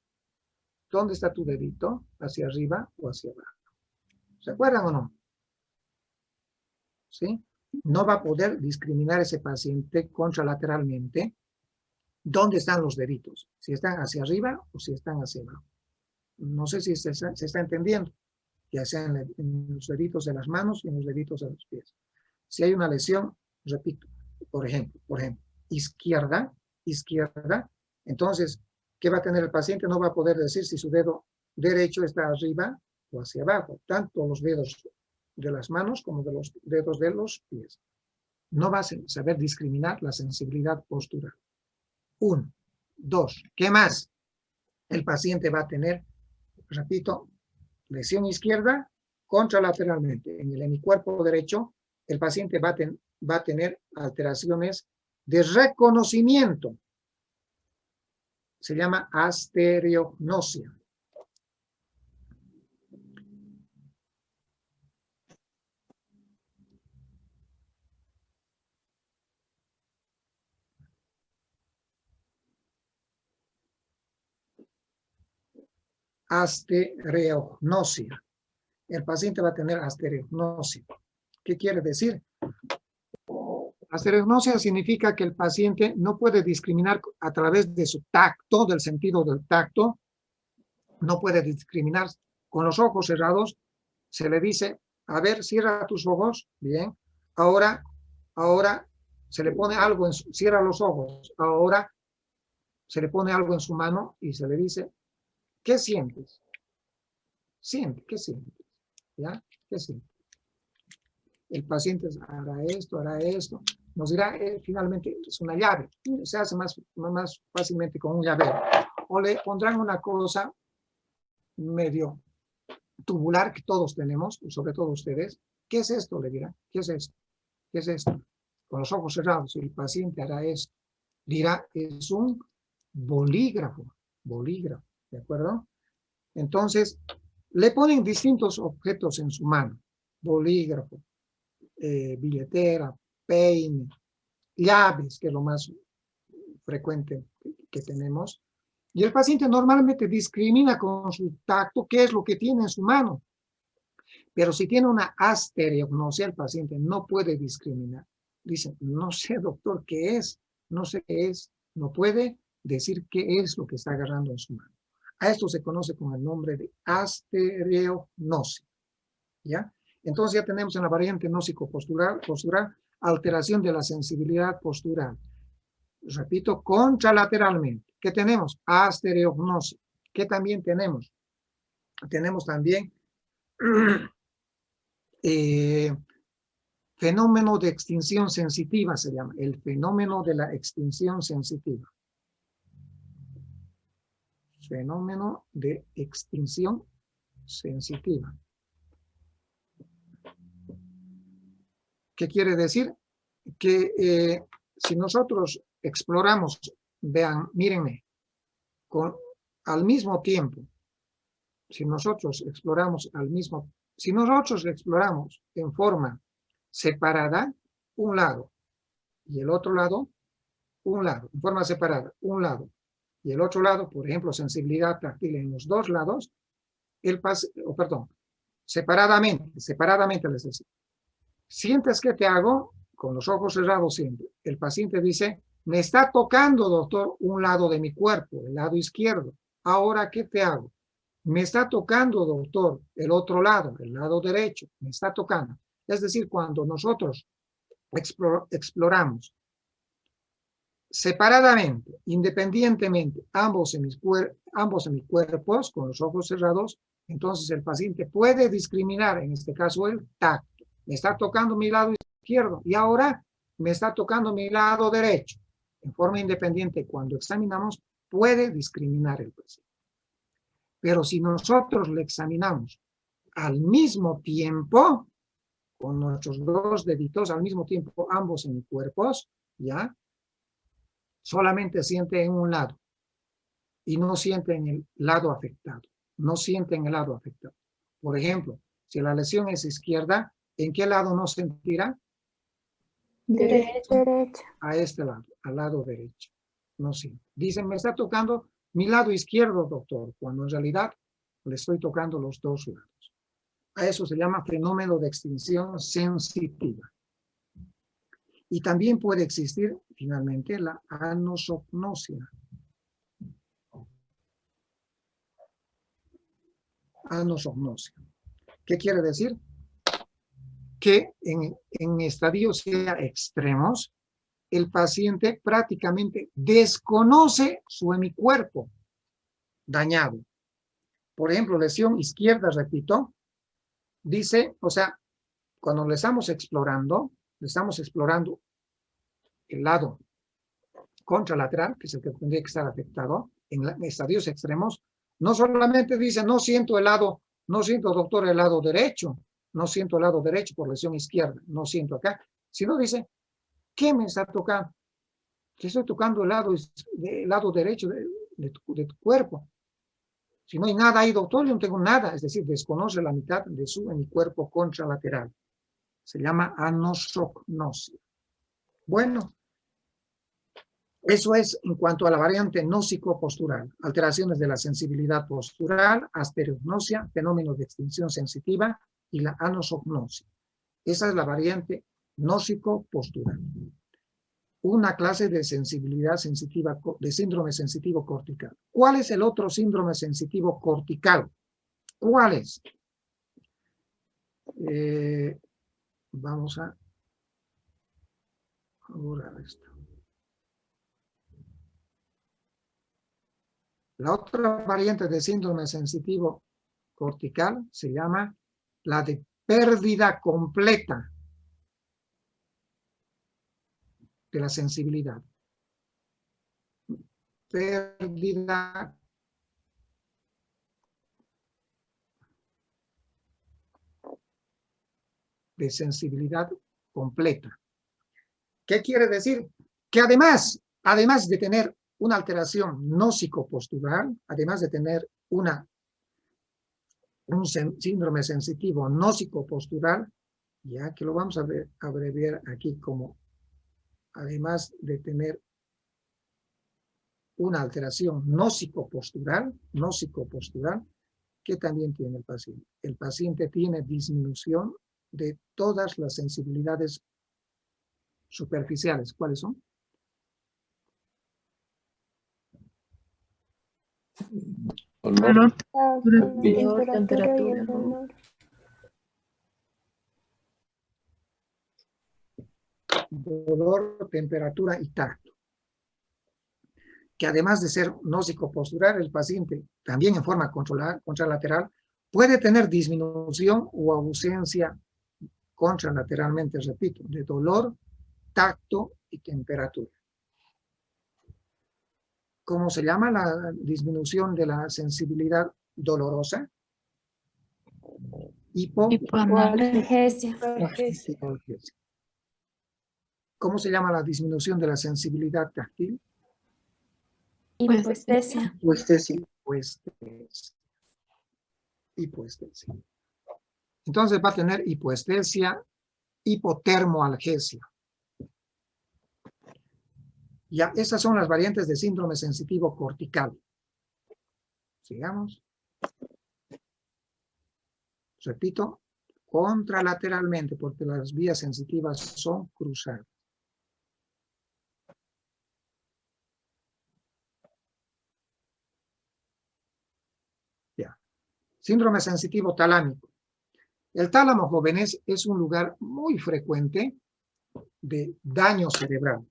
¿Dónde está tu dedito? ¿Hacia arriba o hacia abajo? ¿Se acuerdan o no? ¿Sí? No va a poder discriminar ese paciente contralateralmente dónde están los deditos, si están hacia arriba o si están hacia abajo. No sé si se está entendiendo, ya sea en los deditos de las manos y en los deditos de los pies. Si hay una lesión, repito, por ejemplo, izquierda, entonces, ¿qué va a tener el paciente? No va a poder decir si su dedo derecho está arriba o hacia abajo, tanto los dedos de las manos como de los dedos de los pies. No va a saber discriminar la sensibilidad postural. 1, 2, ¿qué más? El paciente va a tener, repito, lesión izquierda contralateralmente. En el hemicuerpo derecho, el paciente va a tener alteraciones de reconocimiento. Se llama astereognosia. Astereognosia. El paciente va a tener astereognosia. ¿Qué quiere decir? Astereognosia significa que el paciente no puede discriminar a través de su tacto, del sentido del tacto, no puede discriminar con los ojos cerrados. Se le dice, a ver, cierra tus ojos, bien, ahora se le pone algo, cierra los ojos, ahora se le pone algo en su mano y se le dice, ¿qué sientes? ¿Qué sientes? ¿Ya? ¿Qué sientes? El paciente hará esto, nos dirá, finalmente es una llave, se hace más fácilmente con un llavero, o le pondrán una cosa medio tubular que todos tenemos, sobre todo ustedes. ¿Qué es esto? Le dirá, ¿qué es esto? ¿Qué es esto? Con los ojos cerrados, el paciente hará esto, dirá, es un bolígrafo, ¿de acuerdo? Entonces, le ponen distintos objetos en su mano, bolígrafo, billetera, peine, llaves, que es lo más frecuente que tenemos, Y el paciente normalmente discrimina con su tacto qué es lo que tiene en su mano. Pero si tiene una astereognosia, el paciente no puede discriminar. Dice, no sé, doctor, qué es, no sé qué es, no puede decir qué es lo que está agarrando en su mano. A esto se conoce con el nombre de astereognosia. ¿Ya? Entonces ya tenemos en la variante gnósico-postural alteración de la sensibilidad postural. Repito, contralateralmente. ¿Qué tenemos? Astereognosia. ¿Qué también tenemos? Tenemos también fenómeno de extinción sensitiva, se llama. El fenómeno de la extinción sensitiva. Fenómeno de extinción sensitiva. ¿Qué quiere decir? Que si nosotros exploramos, vean, mírenme, al mismo tiempo, si nosotros exploramos en forma separada, un lado, y el otro lado, un lado, en forma separada, un lado, y el otro lado, por ejemplo, sensibilidad táctil en los dos lados, separadamente les decía. ¿Sientes que te hago? Con los ojos cerrados siempre. El paciente dice, me está tocando, doctor, un lado de mi cuerpo, el lado izquierdo. Ahora, ¿qué te hago? Me está tocando, doctor, el otro lado, el lado derecho. Me está tocando. Es decir, cuando nosotros exploramos separadamente, independientemente, ambos hemiscuerpos, con los ojos cerrados, entonces el paciente puede discriminar, en este caso el tacto. Me está tocando mi lado izquierdo y ahora me está tocando mi lado derecho. En forma independiente, cuando examinamos, puede discriminar el paciente. Pero si nosotros le examinamos al mismo tiempo, con nuestros dos deditos al mismo tiempo, ambos hemiscuerpos, ¿ya? Solamente siente en un lado y no siente en el lado afectado. No siente en el lado afectado. Por ejemplo, si la lesión es izquierda, ¿en qué lado no sentirá? Derecho. Derecha. A este lado, al lado derecho. No siente. Dicen, me está tocando mi lado izquierdo, doctor, cuando en realidad le estoy tocando los dos lados. A eso se llama fenómeno de extinción sensitiva. Y también puede existir, finalmente, la anosognosia. Anosognosia. ¿Qué quiere decir? Que en estadios ya extremos, el paciente prácticamente desconoce su hemicuerpo dañado. Por ejemplo, lesión izquierda, repito, dice, o sea, cuando le estamos explorando el lado contralateral, que es el que tendría que estar afectado, en estadios extremos, no solamente dice, no siento, doctor, el lado derecho, no siento el lado derecho por lesión izquierda, no siento acá, sino dice, ¿qué me está tocando? Te estoy tocando el lado derecho de tu cuerpo. Si no hay nada ahí, doctor, yo no tengo nada, es decir, desconoce la mitad de mi cuerpo contralateral. Se llama anosognosia. Bueno, eso es en cuanto a la variante gnósico-postural. Alteraciones de la sensibilidad postural, astereognosia, fenómenos de extinción sensitiva y la anosognosia. Esa es la variante gnósico-postural. Una clase de sensibilidad sensitiva, de síndrome sensitivo cortical. ¿Cuál es el otro síndrome sensitivo cortical? ¿Cuál es? Vamos a borrar esto. La otra variante de síndrome sensitivo cortical se llama la de pérdida completa de la sensibilidad. Pérdida de sensibilidad completa. ¿Qué quiere decir? Que además de tener una alteración gnósico-postural, además de tener un síndrome sensitivo gnósico-postural, ya que lo vamos a abreviar aquí como además de tener una alteración no psicopostural, que también tiene el paciente. El paciente tiene disminución de todas las sensibilidades superficiales. ¿Cuáles son? Olor. Olor, temperatura y el dolor. Dolor, temperatura y tacto. Que además de ser no psicopostural, el paciente también en forma contralateral puede tener disminución o ausencia contralateralmente, repito, de dolor, tacto y temperatura. ¿Cómo se llama la disminución de la sensibilidad dolorosa? Hipoalgesia. ¿Cómo se llama la disminución de la sensibilidad táctil? Hipoestesia. Hipoestesia. Entonces va a tener hipoestesia, hipotermoalgesia. Ya, estas son las variantes de síndrome sensitivo cortical. Sigamos. Repito, contralateralmente, porque las vías sensitivas son cruzadas. Ya. Síndrome sensitivo talámico. El tálamo, jóvenes, es un lugar muy frecuente de daño cerebral,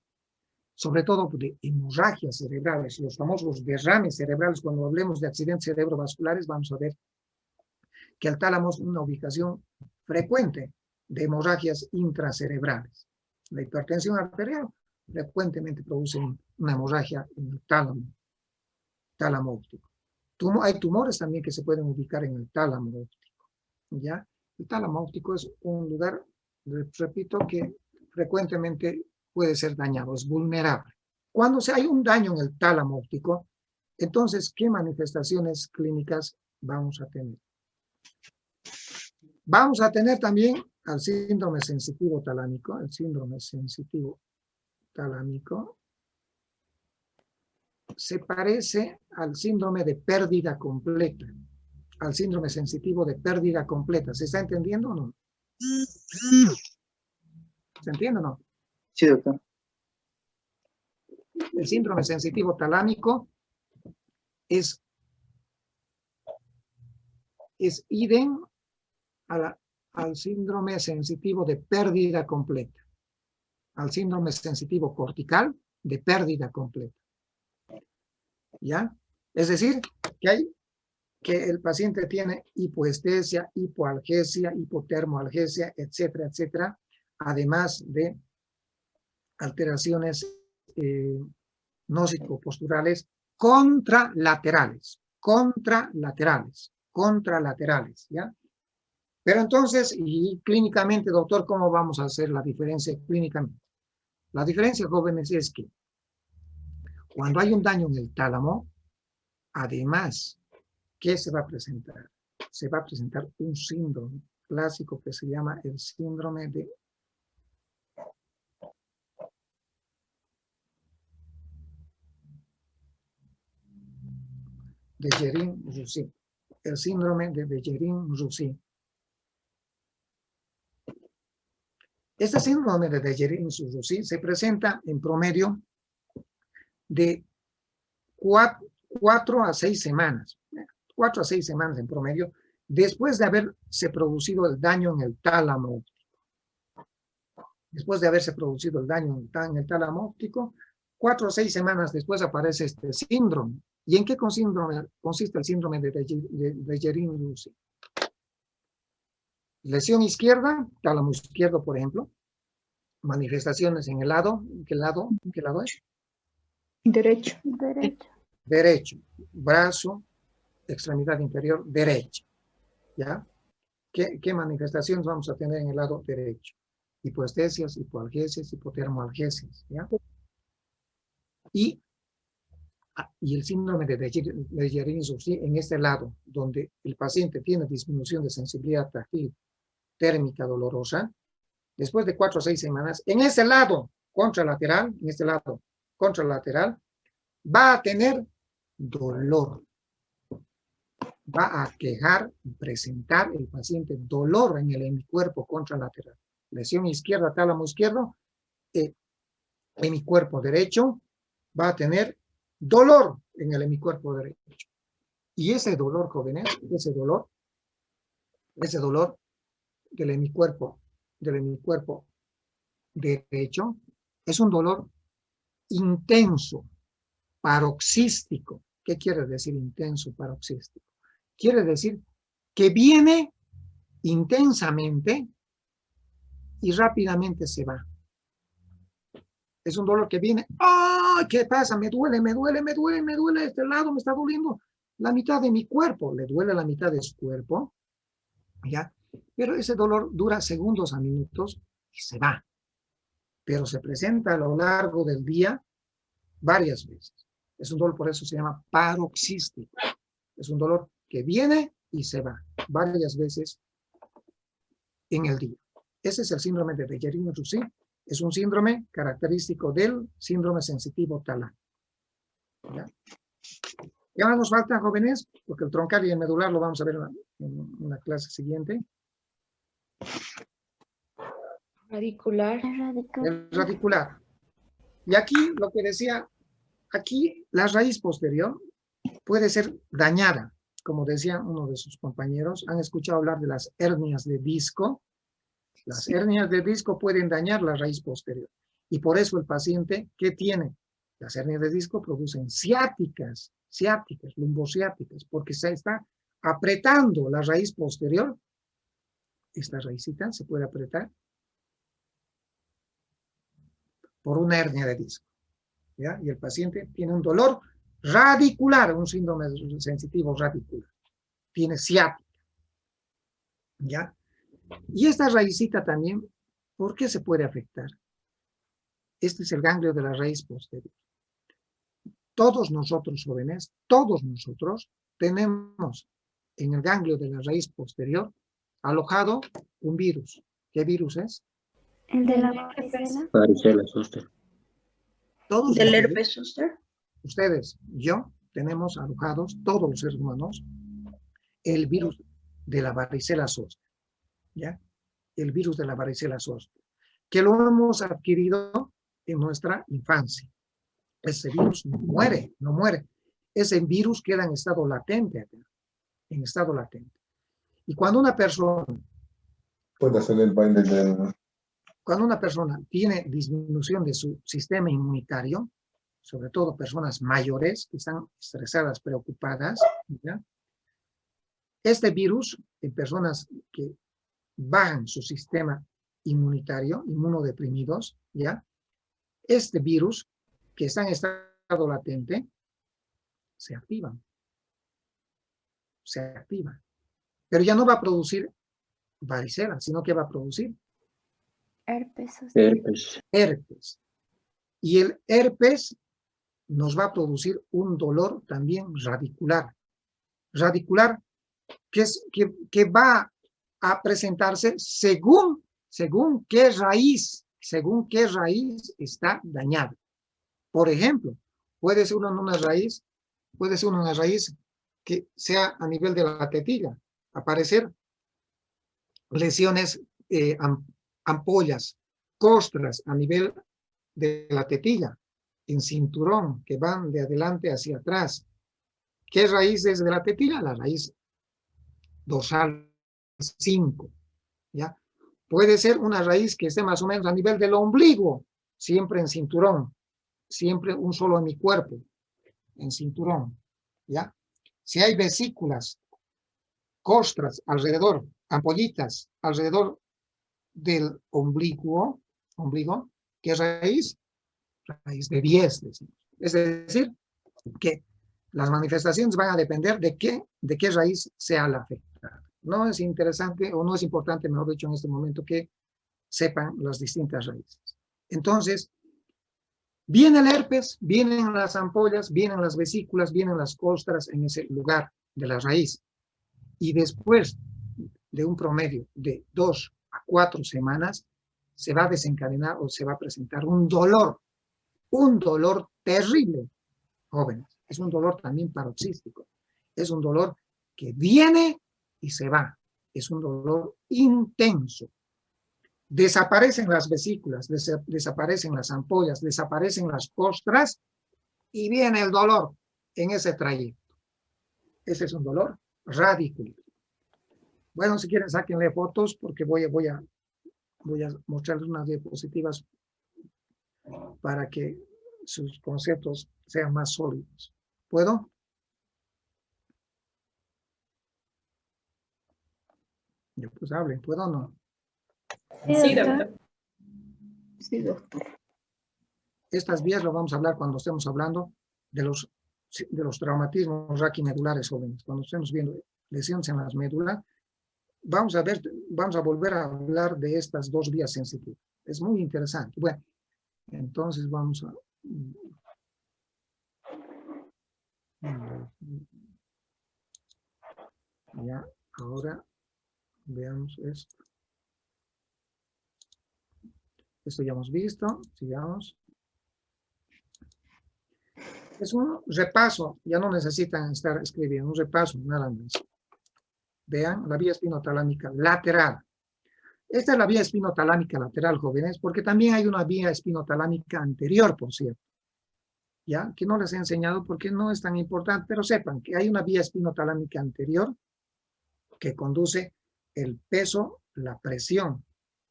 sobre todo de hemorragias cerebrales, los famosos derrames cerebrales. Cuando hablemos de accidentes cerebrovasculares, vamos a ver que el tálamo es una ubicación frecuente de hemorragias intracerebrales. La hipertensión arterial frecuentemente produce una hemorragia en el tálamo óptico. Hay tumores también que se pueden ubicar en el tálamo óptico. ¿Ya? El tálamo óptico es un lugar, repito, que frecuentemente puede ser dañado, es vulnerable. Cuando hay un daño en el tálamo óptico, entonces, ¿qué manifestaciones clínicas vamos a tener? Vamos a tener también al síndrome sensitivo talámico. El síndrome sensitivo talámico se parece al síndrome de pérdida completa, al síndrome sensitivo de pérdida completa. ¿Se está entendiendo o no? ¿Se entiende o no? Sí, doctor. El síndrome sensitivo talámico es idem al síndrome sensitivo de pérdida completa, al síndrome sensitivo cortical de pérdida completa. ¿Ya? Es decir, que el paciente tiene hipoestesia, hipoalgesia, hipotermoalgesia, etcétera, etcétera, además de alteraciones no psicoposturales contralaterales, ¿ya? Pero entonces, y clínicamente, doctor, ¿cómo vamos a hacer la diferencia clínicamente? La diferencia, jóvenes, es que cuando hay un daño en el tálamo, además, ¿qué se va a presentar? Se va a presentar un síndrome clásico que se llama el síndrome de Dejerin-Roussy. El síndrome de Dejerin-Roussy. Este síndrome de Dejerin-Roussy se presenta en promedio de 4 a 6 semanas. 4 a 6 semanas en promedio, después de haberse producido el daño en el tálamo óptico. Después de haberse producido el daño en el tálamo óptico, 4 o 6 semanas después aparece este síndrome. ¿Y en qué consiste el síndrome de Dejerin-Roussy? Lesión izquierda, tálamo izquierdo, por ejemplo. Manifestaciones en el lado. ¿Qué lado es? Derecho. Derecho. Brazo, extremidad inferior, derecha. ¿Ya? ¿Qué manifestaciones vamos a tener en el lado derecho? Hipoestesias, hipoalgesias, hipotermoalgesias. ¿Ya? Y el síndrome de Dejerin-Roussy en este lado, donde el paciente tiene disminución de sensibilidad táctil, térmica, dolorosa, después de 4 o 6 semanas, en este lado contralateral, va a tener dolor. Va a quejar y presentar el paciente dolor en el hemicuerpo contralateral. Lesión izquierda, tálamo izquierdo, hemicuerpo derecho, va a tener dolor en el hemicuerpo derecho. Y ese dolor, jóvenes, ese dolor del hemicuerpo derecho, es un dolor intenso, paroxístico. ¿Qué quiere decir intenso, paroxístico? Quiere decir que viene intensamente y rápidamente se va. Es un dolor que viene, ¡ay! ¿Qué pasa? Me duele este lado, me está doliendo la mitad de mi cuerpo. Le duele la mitad de su cuerpo, ¿ya? Pero ese dolor dura segundos a minutos y se va. Pero se presenta a lo largo del día varias veces. Es un dolor, por eso se llama paroxístico. Es un dolor que viene y se va varias veces en el día. Ese es el síndrome de Dejerine-Roussy. Es un síndrome característico del síndrome sensitivo talar. ¿Ya? ¿Qué más nos falta, jóvenes? Porque el troncal y el medular lo vamos a ver en una clase siguiente. Radicular. El radicular. Y aquí, lo que decía, aquí la raíz posterior puede ser dañada. Como decía uno de sus compañeros, han escuchado hablar de las hernias de disco. Las hernias de disco pueden dañar la raíz posterior. Y por eso el paciente, ¿qué tiene? Las hernias de disco producen ciáticas, lumbociáticas, porque se está apretando la raíz posterior. Esta raícita se puede apretar por una hernia de disco. ¿Ya? Y el paciente tiene un dolor radicular, un síndrome sensitivo radicular. Tiene ciática. ¿Ya? Y esta raícita también, ¿por qué se puede afectar? Este es el ganglio de la raíz posterior. Todos nosotros, jóvenes, todos nosotros tenemos en el ganglio de la raíz posterior alojado un virus. ¿Qué virus es? El de la varicela. Varicela zoster. Todos ¿Del ustedes, herpes zóster? ustedes, yo, tenemos alojados, todos los seres humanos, el virus de la varicela zoster. ¿Ya? El virus de la varicela zoster, que lo hemos adquirido en nuestra infancia. Ese virus no muere. Ese virus queda en estado latente, en estado latente. Y cuando una persona, Puede hacer el baile del... cuando una persona tiene disminución de su sistema inmunitario, sobre todo personas mayores que están estresadas, preocupadas, ¿ya? Este virus en personas que bajan su sistema inmunitario, inmunodeprimidos, ¿ya? Este virus que está en estado latente se activa. Pero ya no va a producir varicela, sino que va a producir Herpes. herpes. Y el herpes nos va a producir un dolor también radicular. Radicular que va a presentarse según qué raíz está dañada. Por ejemplo, puede ser una raíz que sea a nivel de la tetilla, aparecer lesiones, ampollas, costras a nivel de la tetilla, en cinturón, que van de adelante hacia atrás. ¿Qué raíz es de la tetilla? La raíz dorsal 5, ¿ya? Puede ser una raíz que esté más o menos a nivel del ombligo, siempre en cinturón, siempre un solo hemicuerpo, en cinturón, ¿ya? Si hay vesículas, costras alrededor, ampollitas alrededor del ombligo, ¿qué raíz? Raíz de 10, decimos. Es decir, que las manifestaciones van a depender de qué raíz sea la afectada. No es interesante, o no es importante, mejor dicho, en este momento, que sepan las distintas raíces. Entonces, viene el herpes, vienen las ampollas, vienen las vesículas, vienen las costras en ese lugar de la raíz. Y después de un promedio de 2 a 4 semanas, se va a desencadenar o se va a presentar un dolor terrible, jóvenes. Es un dolor también paroxístico. Es un dolor que viene y se va. Es un dolor intenso. Desaparecen las vesículas, desaparecen las ampollas, desaparecen las costras y viene el dolor en ese trayecto. Ese es un dolor radicular. Bueno, si quieren, sáquenle fotos porque voy a mostrarles unas diapositivas para que sus conceptos sean más sólidos. ¿Puedo? Ya, pues hablen, ¿puedo o no? Sí, doctor. Sí, doctor. Estas vías lo vamos a hablar cuando estemos hablando de los traumatismos raquimedulares jóvenes. Cuando estemos viendo lesiones en las médulas, vamos a volver a hablar de estas dos vías sensitivas. Es muy interesante. Bueno, entonces vamos a... Ya, ahora veamos esto. Esto ya hemos visto, sigamos. Es un repaso, ya no necesitan estar escribiendo, un repaso, nada más. Vean, la vía espinotalámica lateral. Esta es la vía espinotalámica lateral, jóvenes, porque también hay una vía espinotalámica anterior, por cierto. Ya, que no les he enseñado porque no es tan importante, pero sepan que hay una vía espinotalámica anterior que conduce el peso, la presión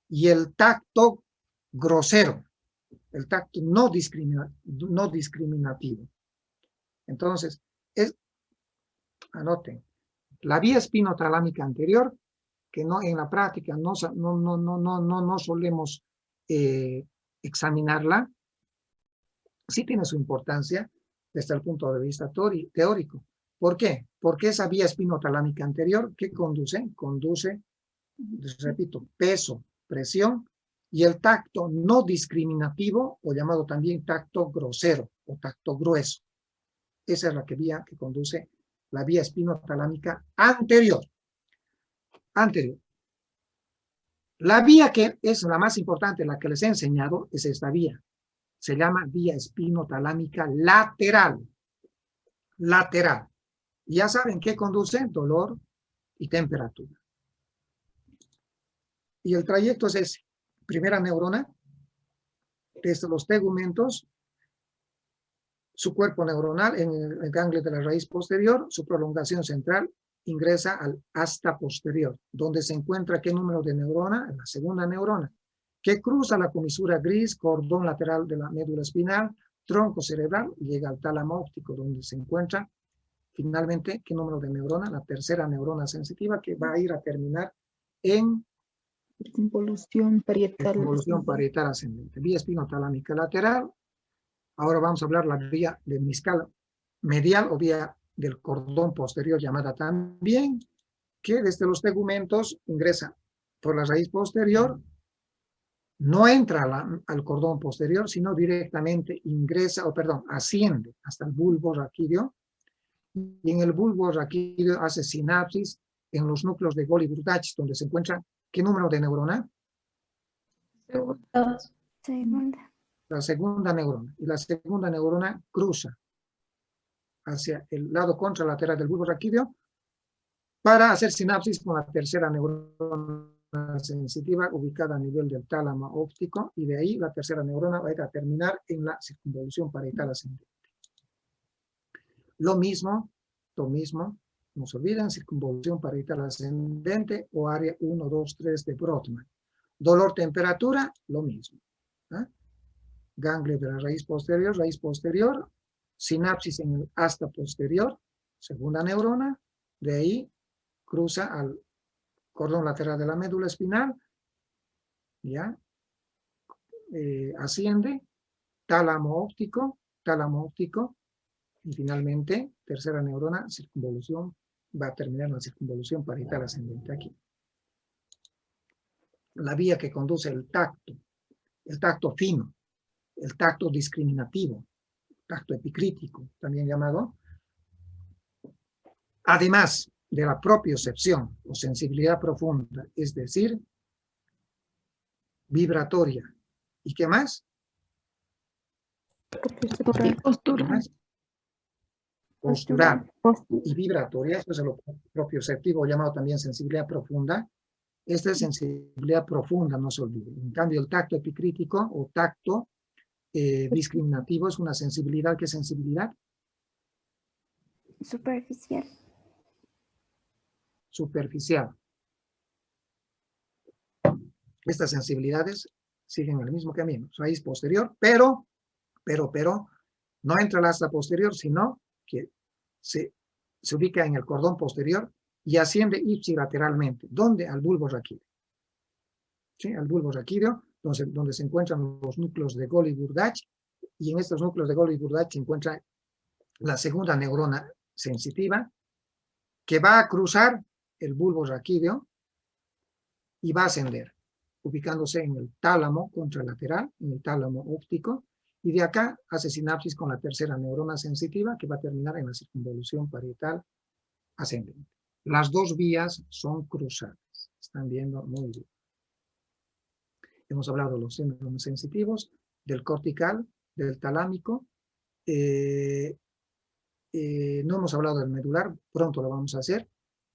y el tacto grosero, el tacto no discriminativo. Entonces, anoten, la vía espinotalámica anterior, que no en la práctica no solemos examinarla, sí tiene su importancia desde el punto de vista teórico. ¿Por qué? Porque esa vía espinotalámica anterior, ¿qué conduce? Conduce, repito, peso, presión y el tacto no discriminativo, o llamado también tacto grosero o tacto grueso. Esa es la vía que conduce la vía espinotalámica anterior. Anterior. La vía que es la más importante, la que les he enseñado, es esta vía. Se llama vía espinotalámica lateral. Lateral. Ya saben qué conduce, dolor y temperatura. Y el trayecto es ese. Primera neurona, desde los tegumentos, su cuerpo neuronal en el ganglio de la raíz posterior, su prolongación central, ingresa al asta posterior, donde se encuentra ¿qué número de neurona? La segunda neurona, que cruza la comisura gris, cordón lateral de la médula espinal, tronco cerebral, y llega al tálamo óptico, donde se encuentra finalmente ¿qué número de neurona? La tercera neurona sensitiva, que va a ir a terminar en Circunvolución parietal. circunvolución parietal ascendente. Vía espinotalámica lateral. Ahora vamos a hablar la vía del meniscal medial o vía del cordón posterior, llamada también, que desde los tegumentos ingresa por la raíz posterior, no entra al cordón posterior, sino directamente asciende hasta el bulbo raquídeo, y en el bulbo raquídeo hace sinapsis en los núcleos de Golgi-Burdach, donde se encuentra ¿qué número de neurona? Segunda. La segunda neurona. Y la segunda neurona cruza hacia el lado contralateral del bulbo raquídeo para hacer sinapsis con la tercera neurona sensitiva ubicada a nivel del tálamo óptico, y de ahí la tercera neurona va a ir a terminar en la circunvolución parietal ascendente. Lo mismo, no se olviden, circunvolución parietal ascendente o área 1, 2, 3 de Brodmann. Dolor, temperatura, lo mismo. Ganglio de la raíz posterior, sinapsis en el asta posterior, segunda neurona, de ahí cruza al cordón lateral de la médula espinal, ya, asciende, tálamo óptico, y finalmente, tercera neurona, circunvolución, va a terminar la circunvolución parietal ascendente aquí. La vía que conduce el tacto fino, el tacto discriminativo, tacto epicrítico, también llamado, además de la propiocepción o sensibilidad profunda, es decir, vibratoria. ¿Y qué más? Postura. ¿Qué más? postural y vibratoria, esto es el propioceptivo llamado también sensibilidad profunda. Esta es sensibilidad profunda, no se olvide. En cambio, el tacto epicrítico o tacto discriminativo es una sensibilidad. ¿Qué sensibilidad? Superficial. Superficial. Estas sensibilidades siguen el mismo camino. Raíz posterior, pero, no entra la asta posterior, sino que se ubica en el cordón posterior y asciende ipsilateralmente. ¿Dónde? Al bulbo raquídeo. ¿Sí? Al bulbo raquídeo, donde se encuentran los núcleos de Golgi-Burdach, y en estos núcleos de Golgi-Burdach se encuentra la segunda neurona sensitiva, que va a cruzar el bulbo raquídeo y va a ascender, ubicándose en el tálamo contralateral, en el tálamo óptico, y de acá hace sinapsis con la tercera neurona sensitiva, que va a terminar en la circunvolución parietal ascendente. Las dos vías son cruzadas. Están viendo muy bien. Hemos hablado de los síndromes sensitivos, del cortical, del talámico. No hemos hablado del medular, pronto lo vamos a hacer.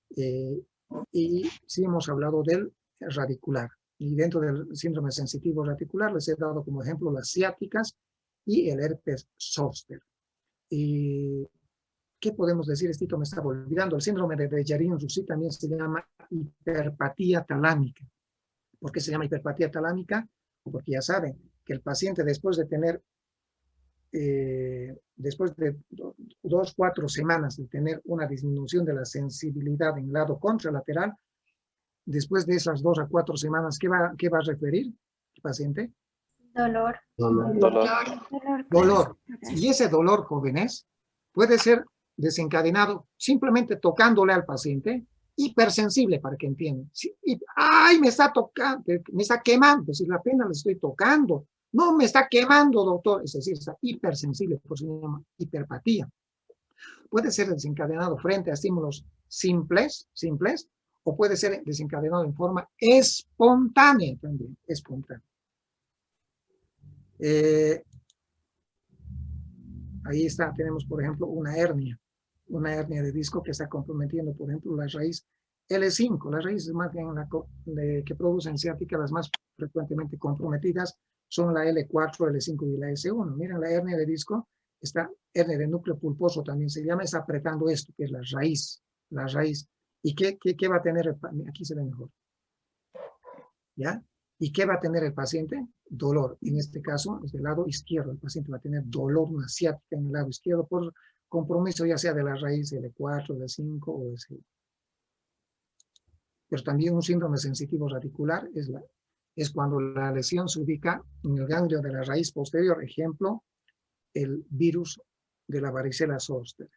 Y sí hemos hablado del radicular. Y dentro del síndrome sensitivo radicular les he dado como ejemplo las ciáticas y el herpes zóster. ¿Qué podemos decir? Estito me estaba olvidando. El síndrome de Bellarin-Russy también se llama hiperpatía talámica. ¿Por qué se llama hiperpatía talámica? Porque ya saben que el paciente después de tener, después de 2-4 semanas de tener una disminución de la sensibilidad en el lado contralateral, después de esas 2 a 4 semanas, ¿qué va a referir el paciente? Dolor. Dolor. Y ese dolor, jóvenes, puede ser desencadenado simplemente tocándole al paciente, hipersensible para que entiendan. ¡Ay, me está tocando! Me está quemando. Si la pena le estoy tocando. No, me está quemando, doctor. Es decir, está hipersensible, por eso se llama hiperpatía. Puede ser desencadenado frente a estímulos simples, o puede ser desencadenado en forma espontánea también, espontánea. Ahí está, tenemos por ejemplo una hernia de disco que está comprometiendo, por ejemplo, la raíz L5, las raíces más bien que producen ciática, las más frecuentemente comprometidas son la L4, L5 y la S1. Miren, la hernia de disco, esta hernia de núcleo pulposo también se llama, está apretando esto, que es la raíz. ¿Y qué va a tener? Aquí se ve mejor. ¿Ya? ¿Y qué va a tener el paciente? Dolor. En este caso, es del lado izquierdo. El paciente va a tener dolor, una ciática en el lado izquierdo por compromiso ya sea de la raíz L4, L5 o L6. Pero también un síndrome sensitivo radicular es cuando la lesión se ubica en el ganglio de la raíz posterior. Ejemplo, el virus de la varicela zoster,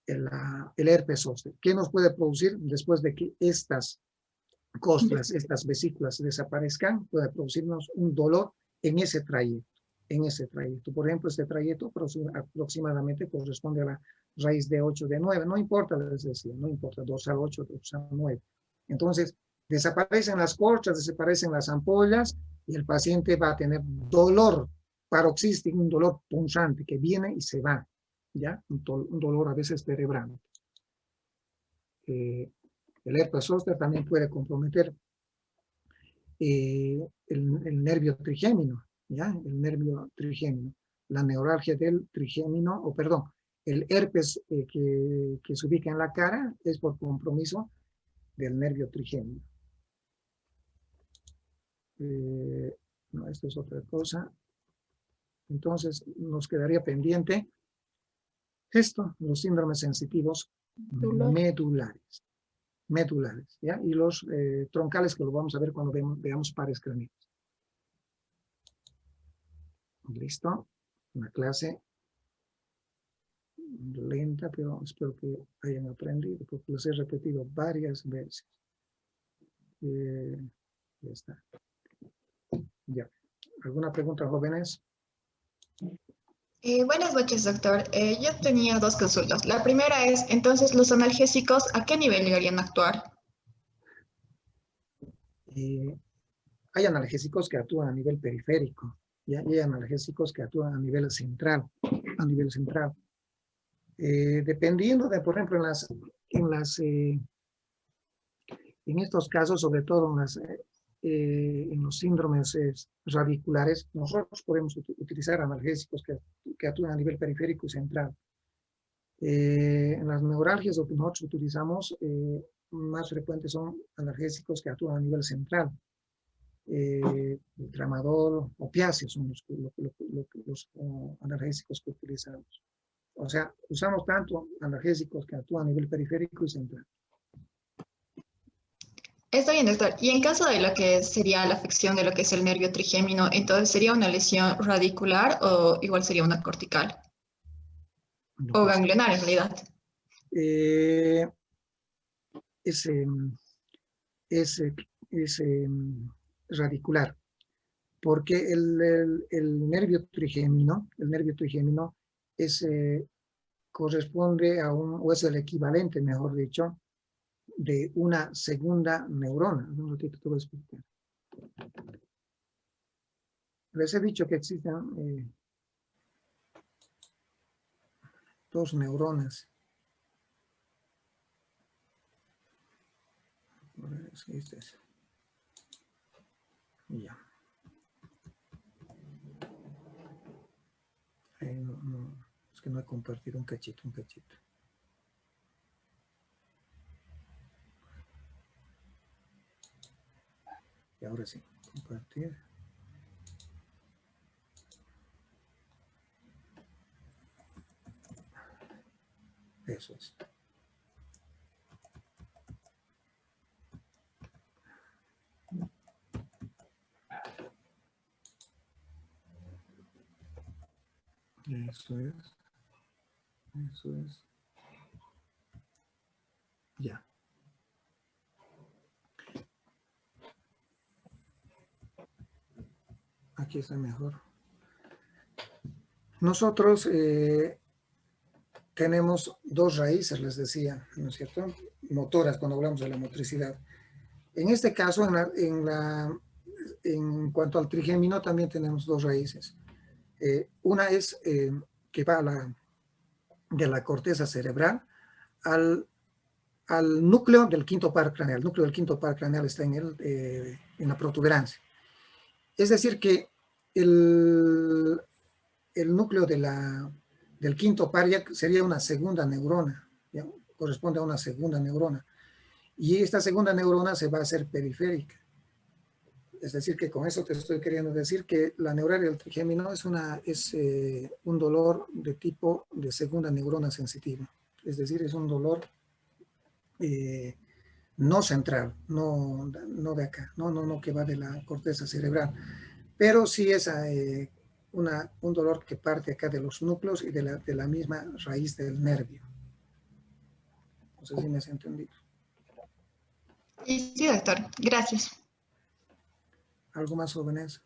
el herpes zóster. ¿Qué nos puede producir después de que estas costras, estas vesículas desaparezcan? Puede producirnos un dolor en ese trayecto. Por ejemplo, este trayecto aproximadamente corresponde a la raíz de 8 de 9. No importa, les decía, no importa, dorsal 8, dorsal 9. Entonces, desaparecen las costras, desaparecen las ampollas y el paciente va a tener dolor paroxístico, un dolor punzante que viene y se va, ¿ya? Un dolor a veces cerebral. El herpes zóster también puede comprometer el nervio trigémino, ¿ya? El nervio trigémino, la neuralgia del trigémino, el herpes que se ubica en la cara es por compromiso del nervio trigémino. No, esto es otra cosa. Entonces, nos quedaría pendiente esto, los síndromes sensitivos medulares, ¿ya? Y los troncales, que lo vamos a ver cuando veamos pares craneales. Listo. Una clase lenta, pero espero que hayan aprendido, porque los he repetido varias veces. Ya está. Ya. ¿Alguna pregunta, jóvenes? Buenas noches, doctor. Yo tenía 2 consultas. La primera es, entonces, ¿los analgésicos a qué nivel llegarían a actuar? Hay analgésicos que actúan a nivel periférico, y hay analgésicos que actúan a nivel central. Dependiendo de, por ejemplo, en estos casos, sobre todo en los síndromes radiculares, nosotros podemos utilizar analgésicos que actúan a nivel periférico y central. En las neuralgias, lo que nosotros utilizamos más frecuentes son analgésicos que actúan a nivel central. El tramadol, opiáceos son los analgésicos que utilizamos. O sea, usamos tanto analgésicos que actúan a nivel periférico y central. Está bien, doctor. Y en caso de lo que sería la afección de lo que es el nervio trigémino, entonces ¿sería una lesión radicular o igual sería una cortical? O ganglionar en realidad. Es radicular, porque el nervio trigémino corresponde a o es el equivalente, mejor dicho, de una segunda neurona. Un ratito te voy a explicar. Les he dicho que existen dos neuronas. Ya. Es que no he compartido un cachito. Y ahora sí, compartir. Eso es. Eso es. Ya. Aquí está mejor. Nosotros tenemos dos raíces, les decía, ¿no es cierto? Motoras, cuando hablamos de la motricidad. En este caso, en cuanto al trigémino, también tenemos dos raíces. Una es que va de la corteza cerebral al núcleo del quinto par craneal. El núcleo del quinto par craneal está en la protuberancia. Es decir que el núcleo del quinto par ya sería una segunda neurona, ¿ya? Corresponde a una segunda neurona. Y esta segunda neurona se va a hacer periférica. Es decir, que con eso te estoy queriendo decir que la neuralgia del trigémino es un dolor de tipo de segunda neurona sensitiva. Es decir, es un dolor no central, no de acá, no que va de la corteza cerebral. Pero sí es un dolor que parte acá de los núcleos y de la misma raíz del nervio. No sé si me has entendido. Sí, doctor. Gracias. ¿Algo más, jóvenes?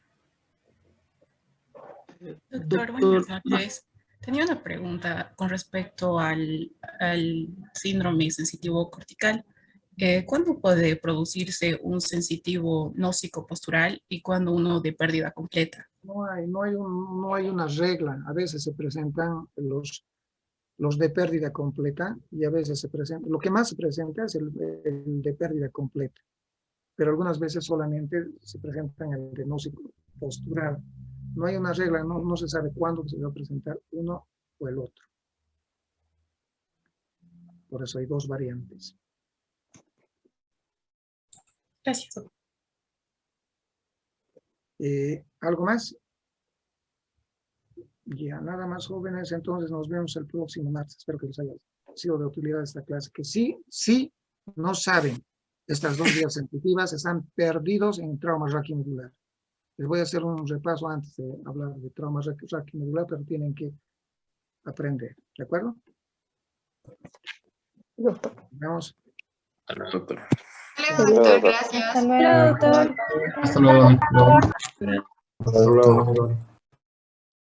Doctor, buenas noches. Tenía una pregunta con respecto al síndrome sensitivo cortical. ¿Cuándo puede producirse un sensitivo no psicopostural y cuándo uno de pérdida completa? No hay una regla. A veces se presentan los de pérdida completa y a veces se presenta, lo que más se presenta es el de pérdida completa, pero algunas veces solamente se presentan el de no psicopostural. No hay una regla, no se sabe cuándo se va a presentar uno o el otro. Por eso hay dos variantes. Gracias. ¿Algo más? Ya, nada más, jóvenes. Entonces nos vemos el próximo martes. Espero que les haya sido de utilidad esta clase. Que sí no saben estas dos vías sensitivas, están perdidos en trauma raquimedular. Les voy a hacer un repaso antes de hablar de trauma raquimedular, pero tienen que aprender. ¿De acuerdo? Vamos. Hasta luego, doctor. Hasta luego, doctor. Gracias. Hasta luego, doctor. Hasta luego. Hasta luego.